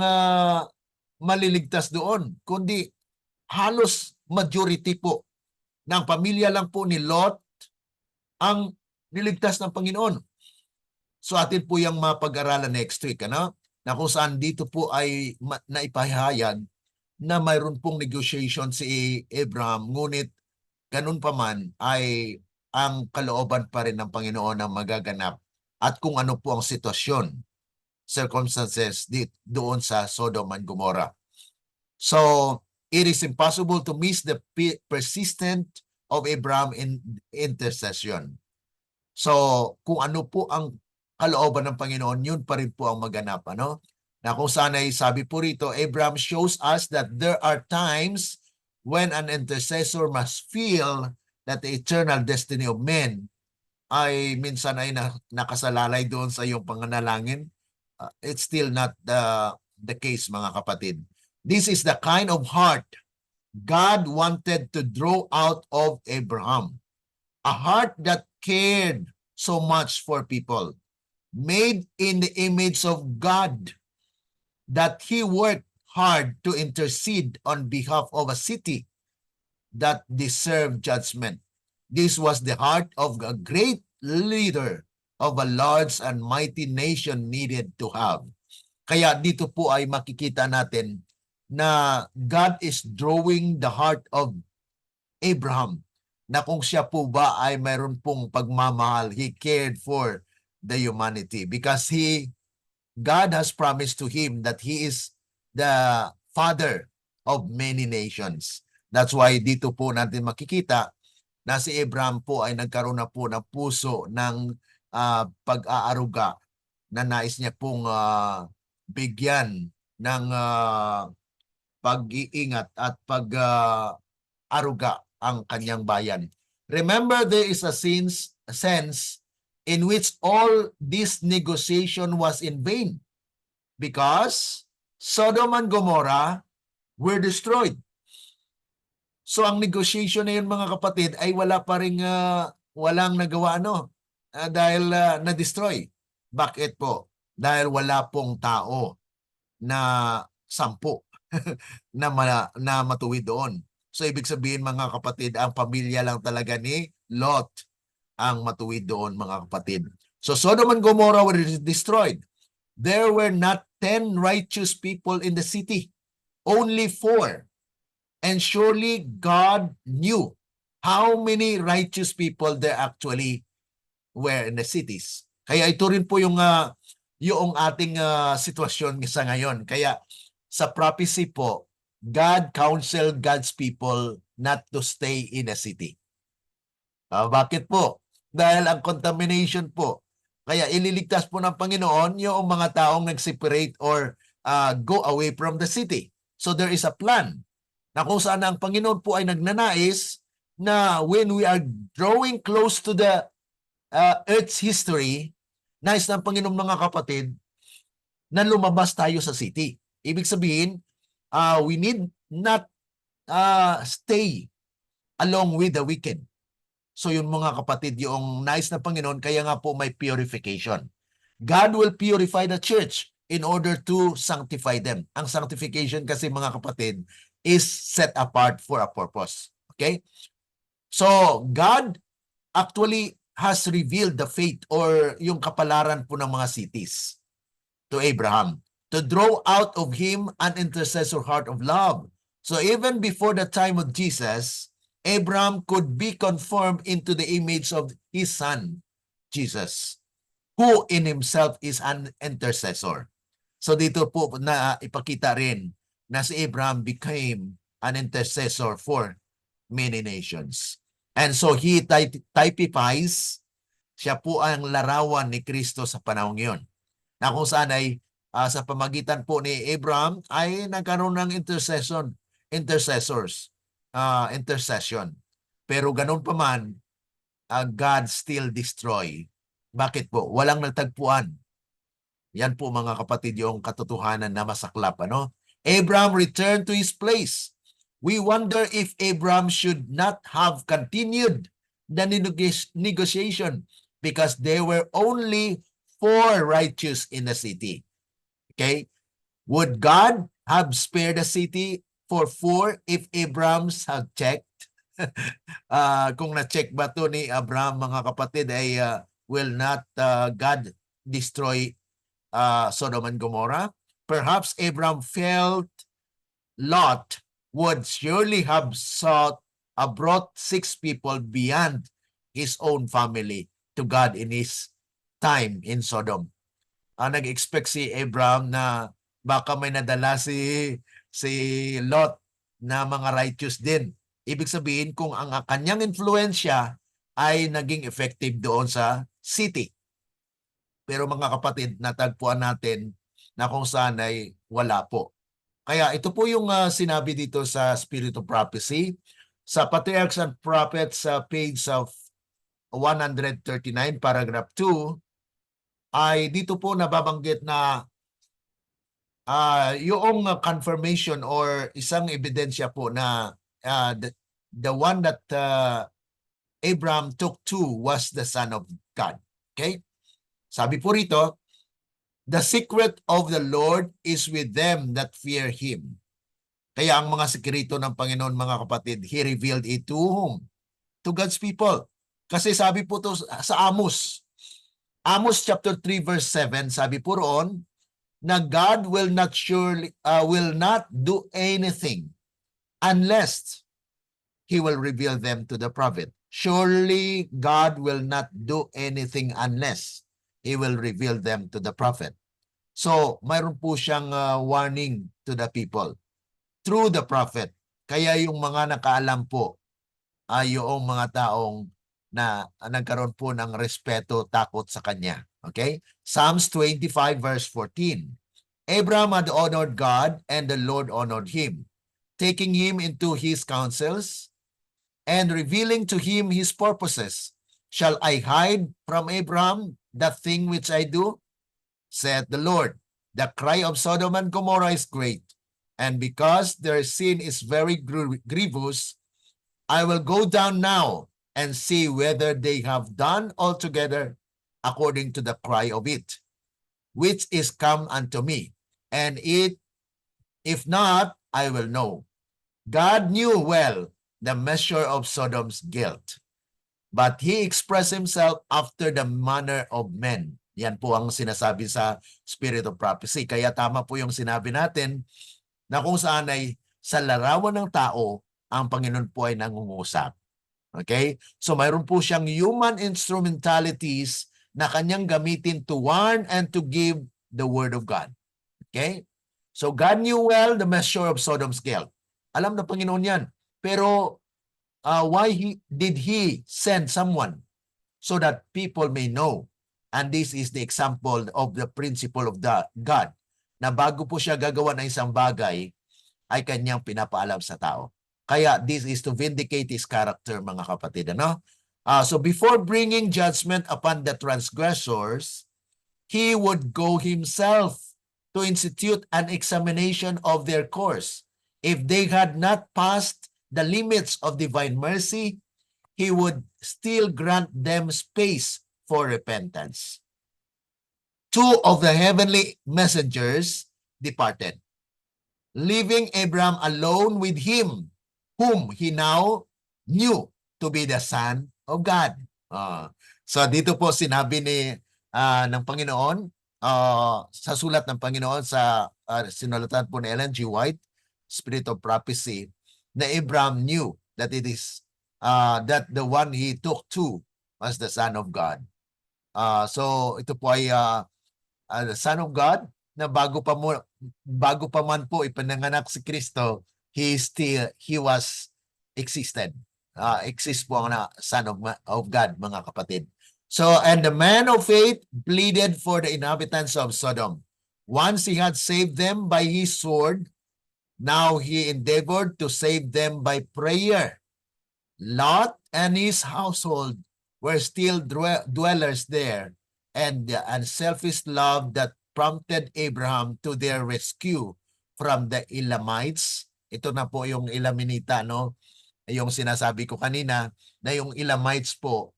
maliligtas doon, kundi halos majority po ng pamilya lang po ni Lot ang niligtas ng Panginoon. So atin po yung mapag-aralan next week, ano? Na kung saan dito po ay naipahayag na mayroon pong negotiation si Abraham, ngunit ganun pa man ay ang kalooban pa rin ng Panginoon ang magaganap at kung ano po ang sitwasyon, circumstances doon sa Sodom and Gomorrah. So, it is impossible to miss the persistent of Abraham in intercession. So, kung ano po ang kalooban ng Panginoon, yun pa rin po ang maganap. Ano? Na kung saan ay sabi po rito, Abraham shows us that there are times when an intercessor must feel that the eternal destiny of men ay minsan ay nakasalalay doon sa iyong panganalangin. It's still not the case, mga kapatid. This is the kind of heart God wanted to draw out of Abraham. A heart that cared so much for people, made in the image of God, that he worked hard to intercede on behalf of a city that deserved judgment. This was the heart of a great leader of a large and mighty nation needed to have. Kaya dito po ay makikita natin na God is drawing the heart of Abraham, na kung siya po ba ay mayroon pong pagmamahal, he cared for the humanity because God has promised to him that he is the father of many nations. That's why dito po natin makikita na si Abraham po ay nagkaroon na po ng puso ng pag-aaruga na nais niya pong bigyan ng pag-iingat at pag-aruga ang kanyang bayan. Remember, there is a sense in which all this negotiation was in vain because Sodom and Gomorrah were destroyed. So ang negotiation na yun, mga kapatid, ay wala pa ring walang nagawa dahil na-destroy. Bakit po? Dahil wala pong tao na 10 na matuwid doon. So ibig sabihin mga kapatid, ang pamilya lang talaga ni Lot ang matuwid doon mga kapatid. So Sodom and Gomorrah were destroyed. There were not 10 righteous people in the city, only 4. And surely God knew how many righteous people there actually were in the cities. Kaya ito rin po yung ating sitwasyon sa ngayon. Kaya sa prophecy po, God counseled God's people not to stay in a city. Bakit po? Dahil ang contamination po. Kaya ililigtas po ng Panginoon yung mga taong nag-separate or go away from the city. So there is a plan na kung saan ang Panginoon po ay nagnanais na when we are drawing close to the Earth's history, nais ng Panginoon mga kapatid na lumabas tayo sa city. Ibig sabihin, we need not stay along with the wicked. So yun mga kapatid, yung nais ng Panginoon, kaya nga po may purification. God will purify the church in order to sanctify them. Ang sanctification kasi mga kapatid is set apart for a purpose. Okay? So God actually has revealed the faith or yung kapalaran po ng mga cities to Abraham to draw out of him an intercessor heart of love. So even before the time of Jesus, Abraham could be conformed into the image of his son, Jesus, who in himself is an intercessor. So dito po na ipakita rin na si Abraham became an intercessor for many nations. And so he typifies, siya po ang larawan ni Kristo sa panahong yun. Na kung saan ay sa pamagitan po ni Abraham ay nagkaroon ng intercession. Pero ganun pa man, God still destroy. Bakit po? Walang nagtagpuan. Yan po mga kapatid yung katotohanan na masaklap. Ano? Abraham returned to his place. We wonder if Abraham should not have continued the negotiation because there were only 4 righteous in the city. Okay? Would God have spared the city for 4 if Abraham had checked? Kung na-check ba to ni Abraham mga kapatid ay will not God destroy Sodom and Gomorrah? Perhaps Abraham felt Lot would surely have brought 6 people beyond his own family to God in his time in Sodom. Nag-expect si Abraham na baka may nadala si Lot na mga righteous din. Ibig sabihin kung ang kanyang influensya ay naging effective doon sa city. Pero mga kapatid, natagpuan natin na kung saan ay wala po. Kaya ito po yung sinabi dito sa Spirit of Prophecy. Sa Patriarchs and Prophets sa page of 139, paragraph 2, ay dito po nababanggit na yung confirmation or isang ebidensya po na the one that Abraham took to was the Son of God. Okay? Sabi po rito, the secret of the Lord is with them that fear Him. Kaya ang mga sekreto ng Panginoon, mga kapatid, He revealed it to whom? To God's people. Kasi sabi po to sa Amos. Amos chapter 3 verse 7, sabi po roon, na God will not do anything unless He will reveal them to the prophet. Surely God will not do anything unless He will reveal them to the prophet. So, mayroon po siyang warning to the people through the prophet. Kaya yung mga nakaalam po ay yung mga taong na nagkaroon po ng respeto, takot sa kanya. Okay? Psalms 25 verse 14. Abraham had honored God and the Lord honored him, taking him into his counsels and revealing to him his purposes. Shall I hide from Abraham the thing which I do? Said the Lord, the cry of Sodom and Gomorrah is great, and because their sin is very grievous, I will go down now and see whether they have done altogether according to the cry of it, which is come unto me, and if not, I will know. God knew well the measure of Sodom's guilt, but he expressed himself after the manner of men. Yan po ang sinasabi sa Spirit of Prophecy. Kaya tama po yung sinabi natin na kung saan ay sa larawan ng tao, ang Panginoon po ay nangungusap. Okay? So mayroon po siyang human instrumentalities na kanyang gamitin to warn and to give the word of God. Okay? So God knew well the measure of Sodom's guilt. Alam na Panginoon yan. Pero why did he send someone? So that people may know. And this is the example of the principle of God, na bago po siya gagawa ng isang bagay, ay kanyang pinapaalam sa tao. Kaya this is to vindicate his character, mga kapatid. Ano? So before bringing judgment upon the transgressors, he would go himself to institute an examination of their course. If they had not passed the limits of divine mercy, he would still grant them space for repentance. Two of the heavenly messengers departed, leaving Abraham alone with him, whom he now knew to be the Son of God. So dito po sinabi ng Panginoon, sa sulat ng Panginoon, sa sinulatan po ni Ellen G. White, Spirit of Prophecy, na Abraham knew that it is that the one he took to was the Son of God. So ito po ay the Son of God na bago pa man po ipinanganak si Kristo, he was existed. Exist po ang Son of God, mga kapatid. So, and the man of faith pleaded for the inhabitants of Sodom. Once he had saved them by his sword, now he endeavored to save them by prayer. Lot and his household were still dwellers there, and the unselfish love that prompted Abraham to their rescue from the Elamites. Ito na po yung Elaminita, no? Yung sinasabi ko kanina, na yung Elamites po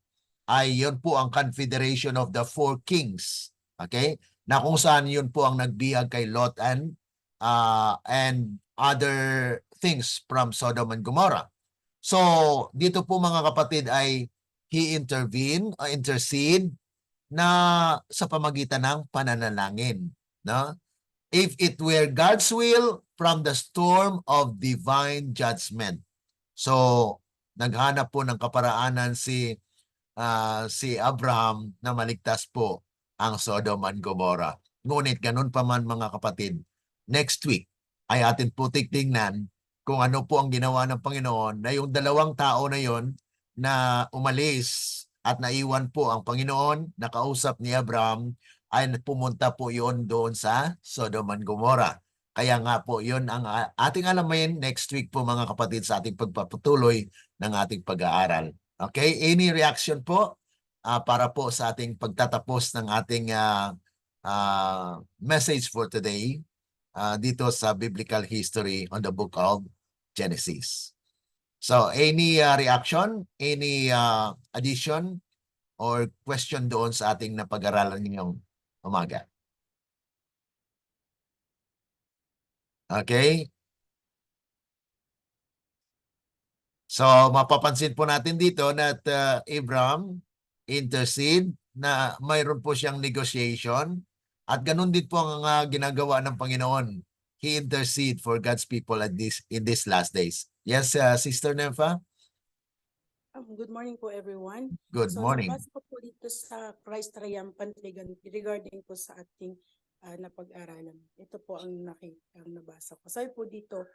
ay yun po ang confederation of the four kings. Okay? Na kung saan yun po ang nagbihag kay Lot and other things from Sodom and Gomorrah. So, dito po mga kapatid ay he intercede na sa pamagitan ng pananalangin. No? If it were God's will from the storm of divine judgment. So, naghanap po ng kaparaanan si Abraham na maligtas po ang Sodom and Gomorrah. Ngunit ganun pa man mga kapatid, next week ay atin po titingnan kung ano po ang ginawa ng Panginoon na yung dalawang tao na yon na umalis at naiwan po ang Panginoon, nakausap ni Abraham, ay pumunta po yon doon sa Sodom and Gomorrah. Kaya nga po yon ang ating alamin next week po mga kapatid sa ating pagpapatuloy ng ating pag-aaral. Okay, any reaction po para po sa ating pagtatapos ng ating message for today dito sa Biblical History on the Book of Genesis. So, any reaction, any addition or question doon sa ating napag-aralan ngayong umaga? Okay? So, mapapansin po natin dito na Abraham intercede na mayroon po siyang negotiation at ganun din po ang ginagawa ng Panginoon. He intercede for God's people in these last days. Yes, Sister Nefa?
Good morning po everyone.
Good morning.
Nabasa ko po dito sa Christ Triumphant regarding po sa ating napag-aralan. Ito po ang nabasa ko. Sabi po dito,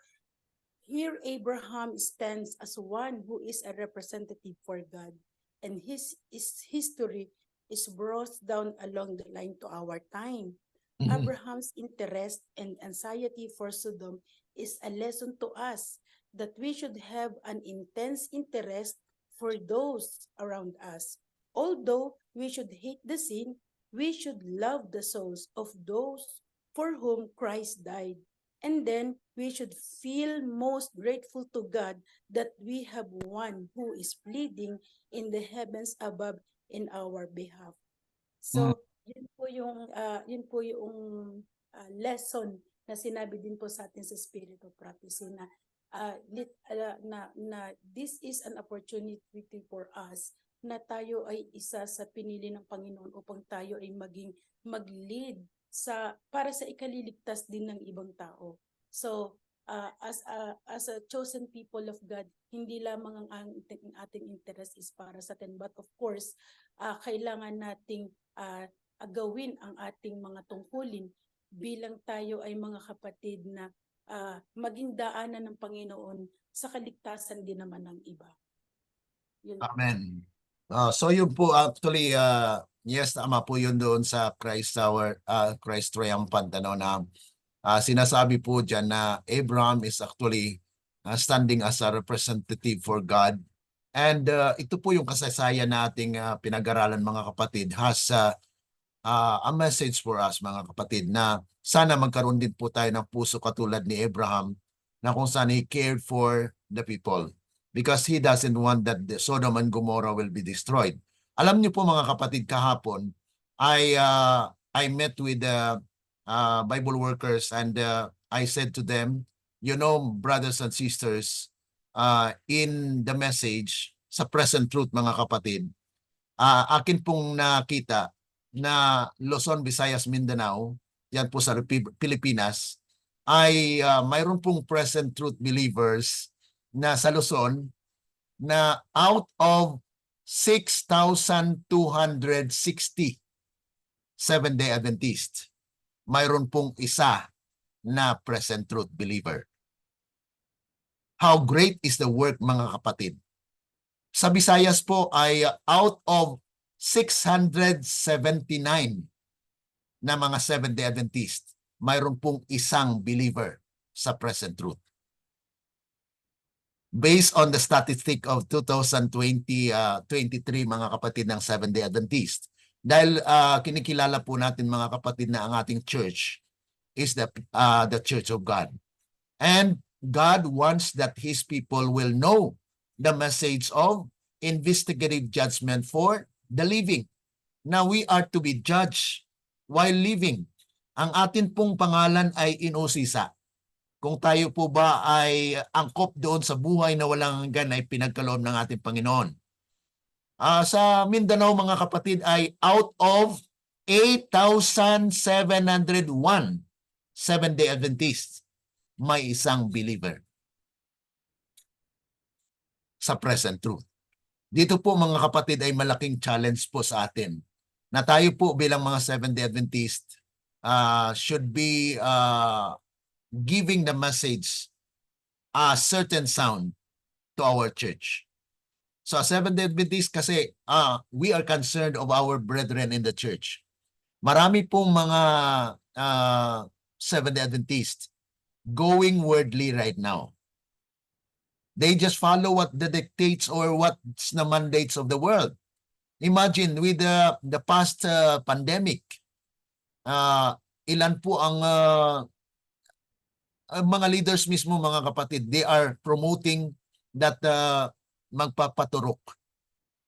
here Abraham stands as one who is a representative for God, and his history is brought down along the line to our time. Abraham's interest and anxiety for Sodom is a lesson to us that we should have an intense interest for those around us. Although we should hate the sin, we should love the souls of those for whom Christ died. And then we should feel most grateful to God that we have one who is pleading in the heavens above in our behalf. So, yun po yung lesson na sinabi din po sa atin sa Spirit of Prophecy na this is an opportunity for us na tayo ay isa sa pinili ng Panginoon upang tayo ay mag-lead para sa ikaliligtas din ng ibang tao. So, as a chosen people of God, hindi lamang ang ating interest is para sa atin, but of course, kailangan nating gawin ang ating mga tungkulin bilang tayo ay mga kapatid na maging daanan ng Panginoon sa kaligtasan din naman ng iba. Yun.
Amen. So yun po actually, yes, tama po yun doon sa Christ Triumphant, na sinasabi po dyan na Abraham is actually standing as a representative for God. And ito po yung kasaysayan nating pinag-aralan, mga kapatid, has a message for us, mga kapatid, na sana magkaroon din po tayo ng puso katulad ni Abraham, na kung saan he cared for the people because he doesn't want that the Sodom and Gomorrah will be destroyed. Alam niyo po, mga kapatid, kahapon I met with Bible workers, and I said to them, you know, brothers and sisters, in the message sa Present Truth, mga kapatid, akin pong nakita na Luzon, Visayas, Mindanao, yan po sa Pilipinas, ay mayroon pong Present Truth believers na sa Luzon na out of 6,260 Seventh-day Adventist, mayroon pong isa na Present Truth believer. How great is the work, mga kapatid? Sa Visayas po ay out of 679 na mga Seventh-day Adventist, mayroon pong isang believer sa Present Truth. Based on the statistic of 2023, mga kapatid ng Seventh-day Adventist. Dahil kinikilala po natin, mga kapatid, na ang ating church is the Church of God. And God wants that His people will know the message of investigative judgment for the living. Now we are to be judged while living. Ang atin pong pangalan ay inusisa. Kung tayo po ba ay angkop doon sa buhay na walang hanggan ay pinagkaloob ng ating Panginoon. Sa Mindanao, mga kapatid, ay out of 8,701 Seventh-day Adventists, may isang believer sa Present Truth. Dito po, mga kapatid, ay malaking challenge po sa atin na tayo po bilang mga Seventh-day Adventist should be giving the message a certain sound to our church. So Seventh-day Adventist kasi we are concerned of our brethren in the church. Marami pong mga Seventh-day Adventist going worldly right now. They just follow what the dictates or what's the mandates of the world. Imagine with the past pandemic, ilan po ang mga leaders mismo, mga kapatid, they are promoting that magpapaturok.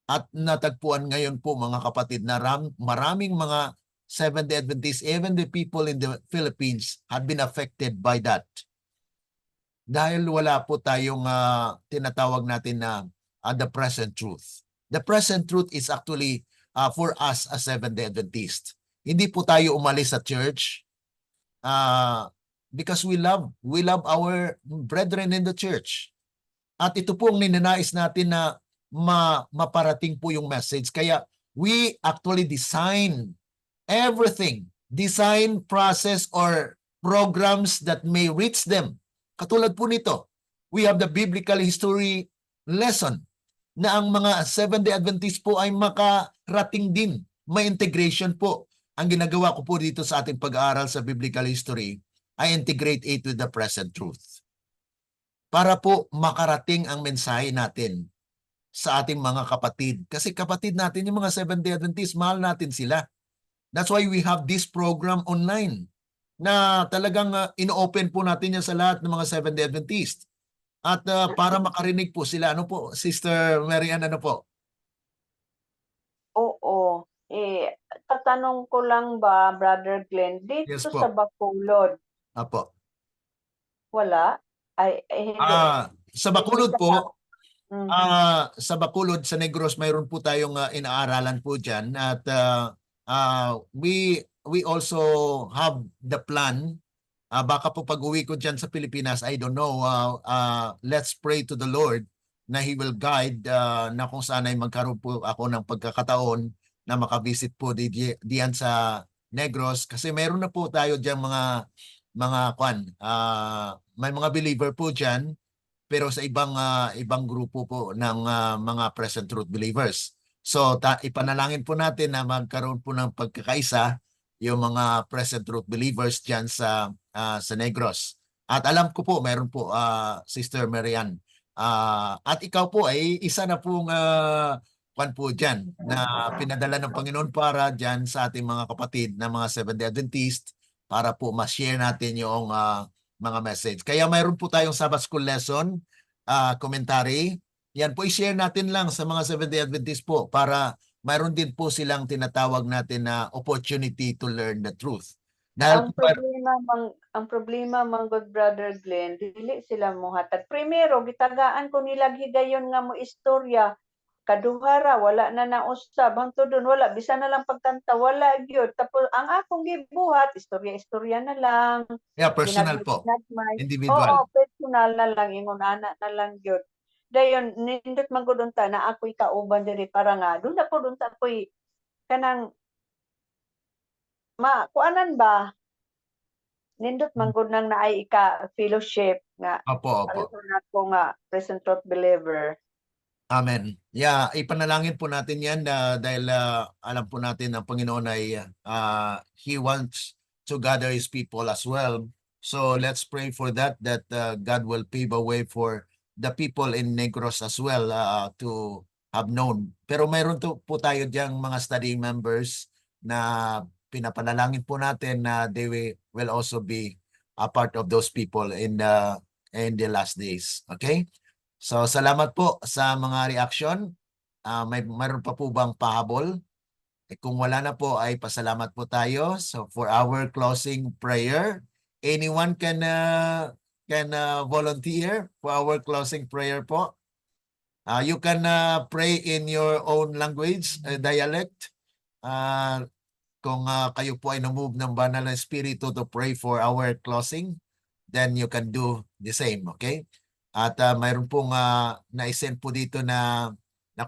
At natagpuan ngayon po, mga kapatid, na maraming mga Seventh-day Adventists, even the people in the Philippines, have been affected by that. Dahil wala po tayong tinatawag natin na the present truth. The present truth is actually for us as Seventh-day Adventist. Hindi po tayo umalis sa church because we love our brethren in the church. At ito po ang ninanais natin na maparating po yung message. Kaya we actually design everything, design process or programs that may reach them. Katulad po nito, we have the biblical history lesson na ang mga Seventh-day Adventists po ay makarating din. May integration po. Ang ginagawa ko po dito sa ating pag-aaral sa biblical history, I integrate it with the present truth. Para po makarating ang mensahe natin sa ating mga kapatid. Kasi kapatid natin, yung mga Seventh-day Adventists, mahal natin sila. That's why we have this program online na talagang ino-open po natin yan sa lahat ng mga Seventh-day Adventists. At para makarinig po sila. Ano po, Sister Marian, ano po?
Oo. katanong ko lang ba, Brother Glenn, dito
Yes
sa
po.
Bacolod,
Apo.
wala? Hindi.
Sa
Hindi
Bacolod
siya
po,
Mm.
sa Bacolod, sa Negros, mayroon po tayong inaaralan po dyan at we also have the plan. Baka po pag-uwi ko dyan sa Pilipinas, I don't know, let's pray to the Lord na He will guide na kung saan ay magkaroon po ako ng pagkakataon na makavisit po diyan sa Negros kasi mayroon na po tayo dyan may mga believer po dyan pero sa ibang grupo po ng mga present truth believers. So ipanalangin po natin na magkaroon po ng pagkakaisa yung mga present truth believers diyan sa Negros. At alam ko po meron po Sister Marian. At ikaw po ay isa na pong kwan po diyan na pinadala ng Panginoon para diyan sa ating mga kapatid na mga Seventh-day Adventist para po ma-share natin yung mga message. Kaya mayroon po tayong Sabbath School lesson, commentary. Yan po i-share natin lang sa mga Seventh-day Adventist po para mayroon din po silang tinatawag natin na opportunity to learn the truth. Dahil
Ang problema mang good Brother Glenn, dili sila mohatag. Primero gitagaan ko nila higayon nga mo istorya. Kaduhara wala na nausab hangtod doon wala bisan na lang pagkanta wala gyud. Tapos ang akong gibuhat istorya-istorya na lang.
yeah, personal po,
Oo,
individual.
personal na lang ingon ana na lang gyud. Dayon nindot man gud unta na ako'y kauban diri para nga doon na po unta ako'y kanang kuanan ba nindot man gud nang naay ika fellowship nga
Opo.
ko nga present truth believer.
Amen. Yeah, ipanalangin po natin yan dahil alam po natin ang Panginoon ay He wants to gather His people as well. So let's pray for that God will pave a way for the people in Negros as well to have known. Pero mayroon po tayo diyang mga studying members na pinapanalangin po natin na they will also be a part of those people in the last days. Okay? So salamat po sa mga reaction. Mayroon pa po bang pahabol? Kung wala na po ay pasalamat po tayo. So for our closing prayer, anyone can volunteer for our closing prayer po? You can pray in your own language, dialect. Kung kayo po ay namove ng banal na espiritu to pray for our closing, then you can do the same, okay? At mayroon pong na-send po dito na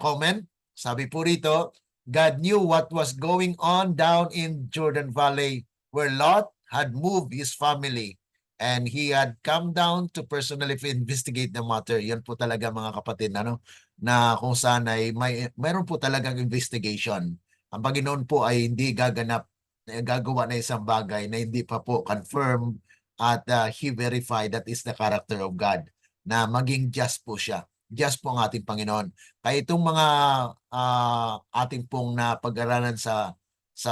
comment. Sabi po rito, God knew what was going on down in Jordan Valley where Lot had moved his family and he had come down to personally investigate the matter. Yan po talaga mga kapatid, na kung saan ay mayroon po talagang investigation. Ang Panginoon po ay hindi gagawa na isang bagay na hindi pa po confirm at He verified that is the character of God na maging just po siya. Just po ang ating Panginoon. Kaya itong mga ating pong napag-aralan sa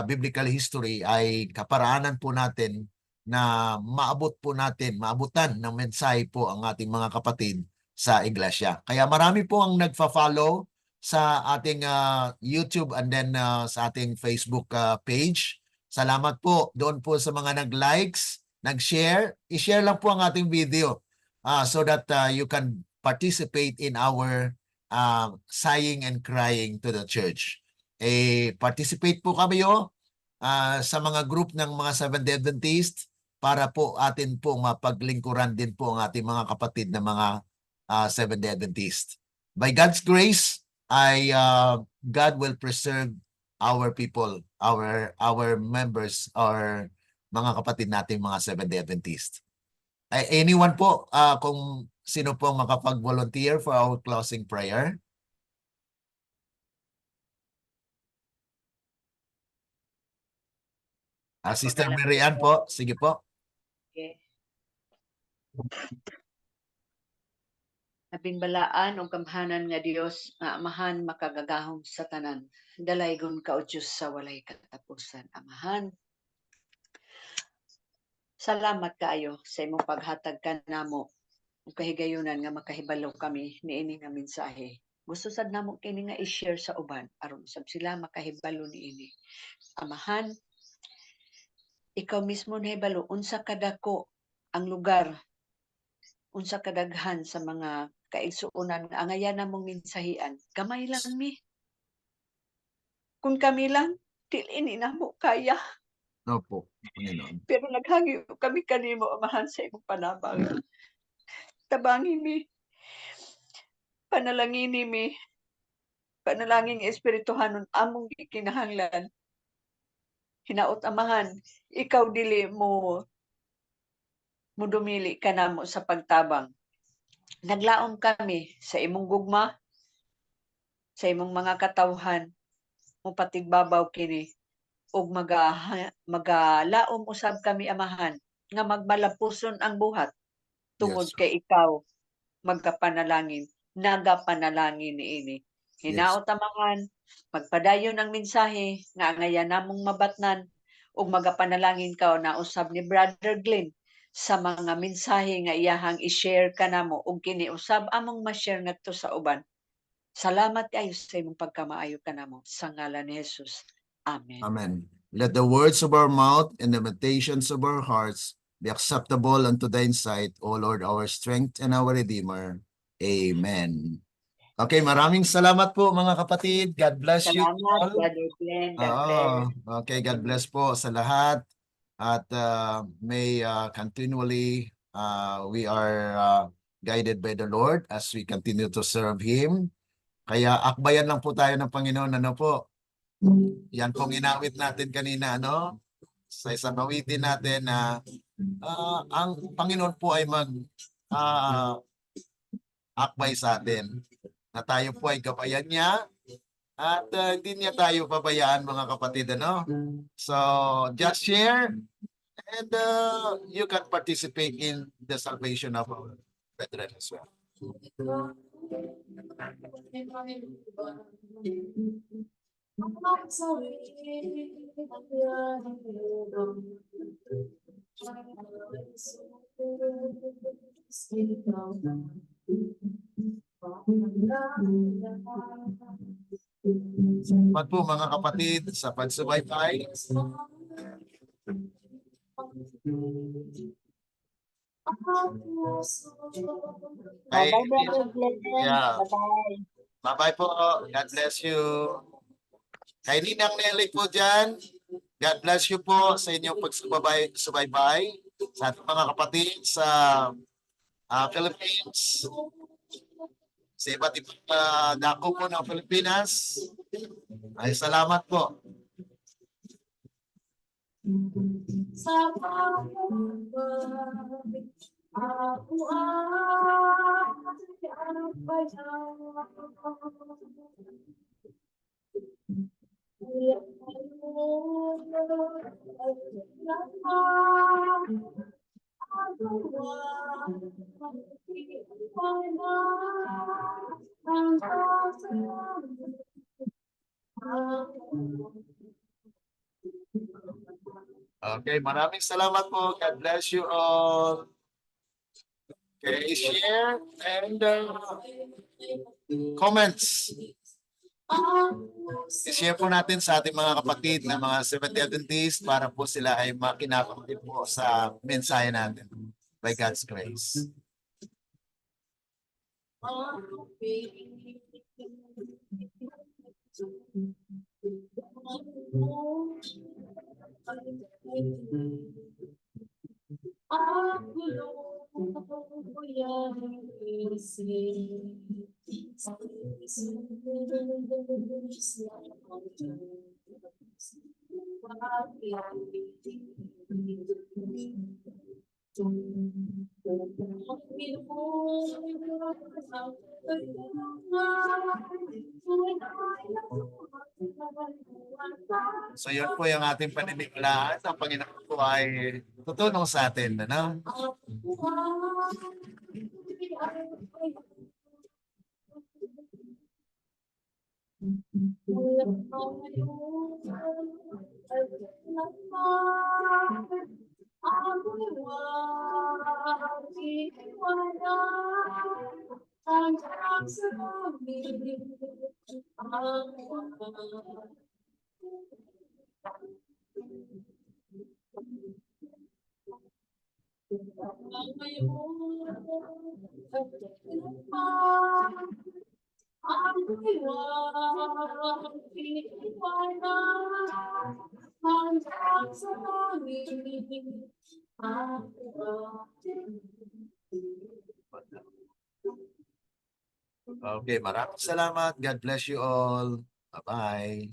biblical history ay kaparaanan po natin na maabutan ng mensahe po ang ating mga kapatid sa iglesia. Kaya marami po ang nagfa-follow sa ating YouTube and then sa ating Facebook page. Salamat po doon po sa mga nag-likes, nag-share. I-share lang po ang ating video so that you can participate in our sighing and crying to the church. Participate po kayo sa mga group ng mga Seventh-day Adventist para po atin po mapaglingkuran din po ang ating mga kapatid na mga Seventh-day Adventist. By God's grace, God will preserve our people, our members, our mga kapatid nating mga Seventh-day Adventist. Anyone po, kung sino po makapag-volunteer for our closing prayer? Sister Marian po, sige po.
Okay. Napingbalaan o kamhanan nga Dios nga amahan makagagahom sa tanan. Dalaygon ka o Diyos sa walay katapusan. Amahan. Salamat kaayo sa imong paghatag kanamo ug kahigayunan nga makahibalo kami niini nga mensahe. Gusto sad namo kini nga i-share sa uban aron usab sila makahibalo niini. Amahan, ikaw mismo nahibalo unsa kadako ang lugar, unsa kadaghan sa mga kaigsuonan nga angayan namong mensahian. Gamay lang mi. Kung kami lang, dili ni namo kaya.
Opo, Panginoon.
Pero naghangyo kami kanimo, Amahan, sa imong panabang. Tabangin mi, panalangin mi, panalangin nga espirituhanon among gikinahanglan. Hinaot, Amahan, ikaw dili mo dumili ka namo sa pagtabang. Naglaom kami sa imong gugma, sa imong mga katawhan, mo patigbabaw kini ug magalaom usab kami, Amahan, nga magmalapuson ang buhat tungod
Yes.
kay ikaw magkapanalangin, nagapanalangin niini. Hinaot, Amahan, magpadayon ang mensahe nga angayan namong mabatnan ug magapanalangin ka na usab ni Brother Glenn sa mga mensahe nga iyahang i-share kanamo ug kini usab among ma-share ngadto sa uban. Salamat kayo sa imong pagkamaayo kanamo sa ngalan ni Jesus. Amen.
Amen. Let the words of our mouth and the meditations of our hearts be acceptable unto thine sight, O Lord, our strength and our Redeemer. Amen. Okay, maraming salamat po mga kapatid. God bless you
Salamat,
all.
Brother Glenn. God bless.
Okay, God bless po sa lahat. At may continually we are guided by the Lord as we continue to serve Him. Kaya akbayan lang po tayo ng Panginoon. Ano po? Yan pong inawit natin kanina, ano? Sa isang awitin natin na ang Panginoon po ay akbay sa atin. Na tayo po ay gabayan niya at hindi niya tayo pabayaan, mga kapatid, ano? So, just share and you can participate in the salvation of our brethren as well. Salamat po mga kapatid sa pagsubaybay. Ay,
Bye-bye, Brother Glenn.
yeah.
Bye-bye.
Bye-bye po. God bless you. Kay Ninang Nelly po dyan, God bless you po sa inyong pagsubaybay sa ating mga kapatid sa Philippines, sa iba't ibang dako po ng Pilipinas. Ay, salamat po.
Sa pagbabalik, ako ay abayan.
Okay, maraming salamat po. God bless you all. Okay, share and comments. I-share po natin sa ating mga kapatid na mga Seventh-day Adventists para po sila ay makinabang din po sa mensahe natin by God's grace. So yun po yung ating paniniwalaan. Ang Panginoon po ay tutulong sa atin. Ano?
ako'y wag-iwala. Hanggang sa langit ang wakas.
Okay, maraming salamat. God bless you all. Bye-bye.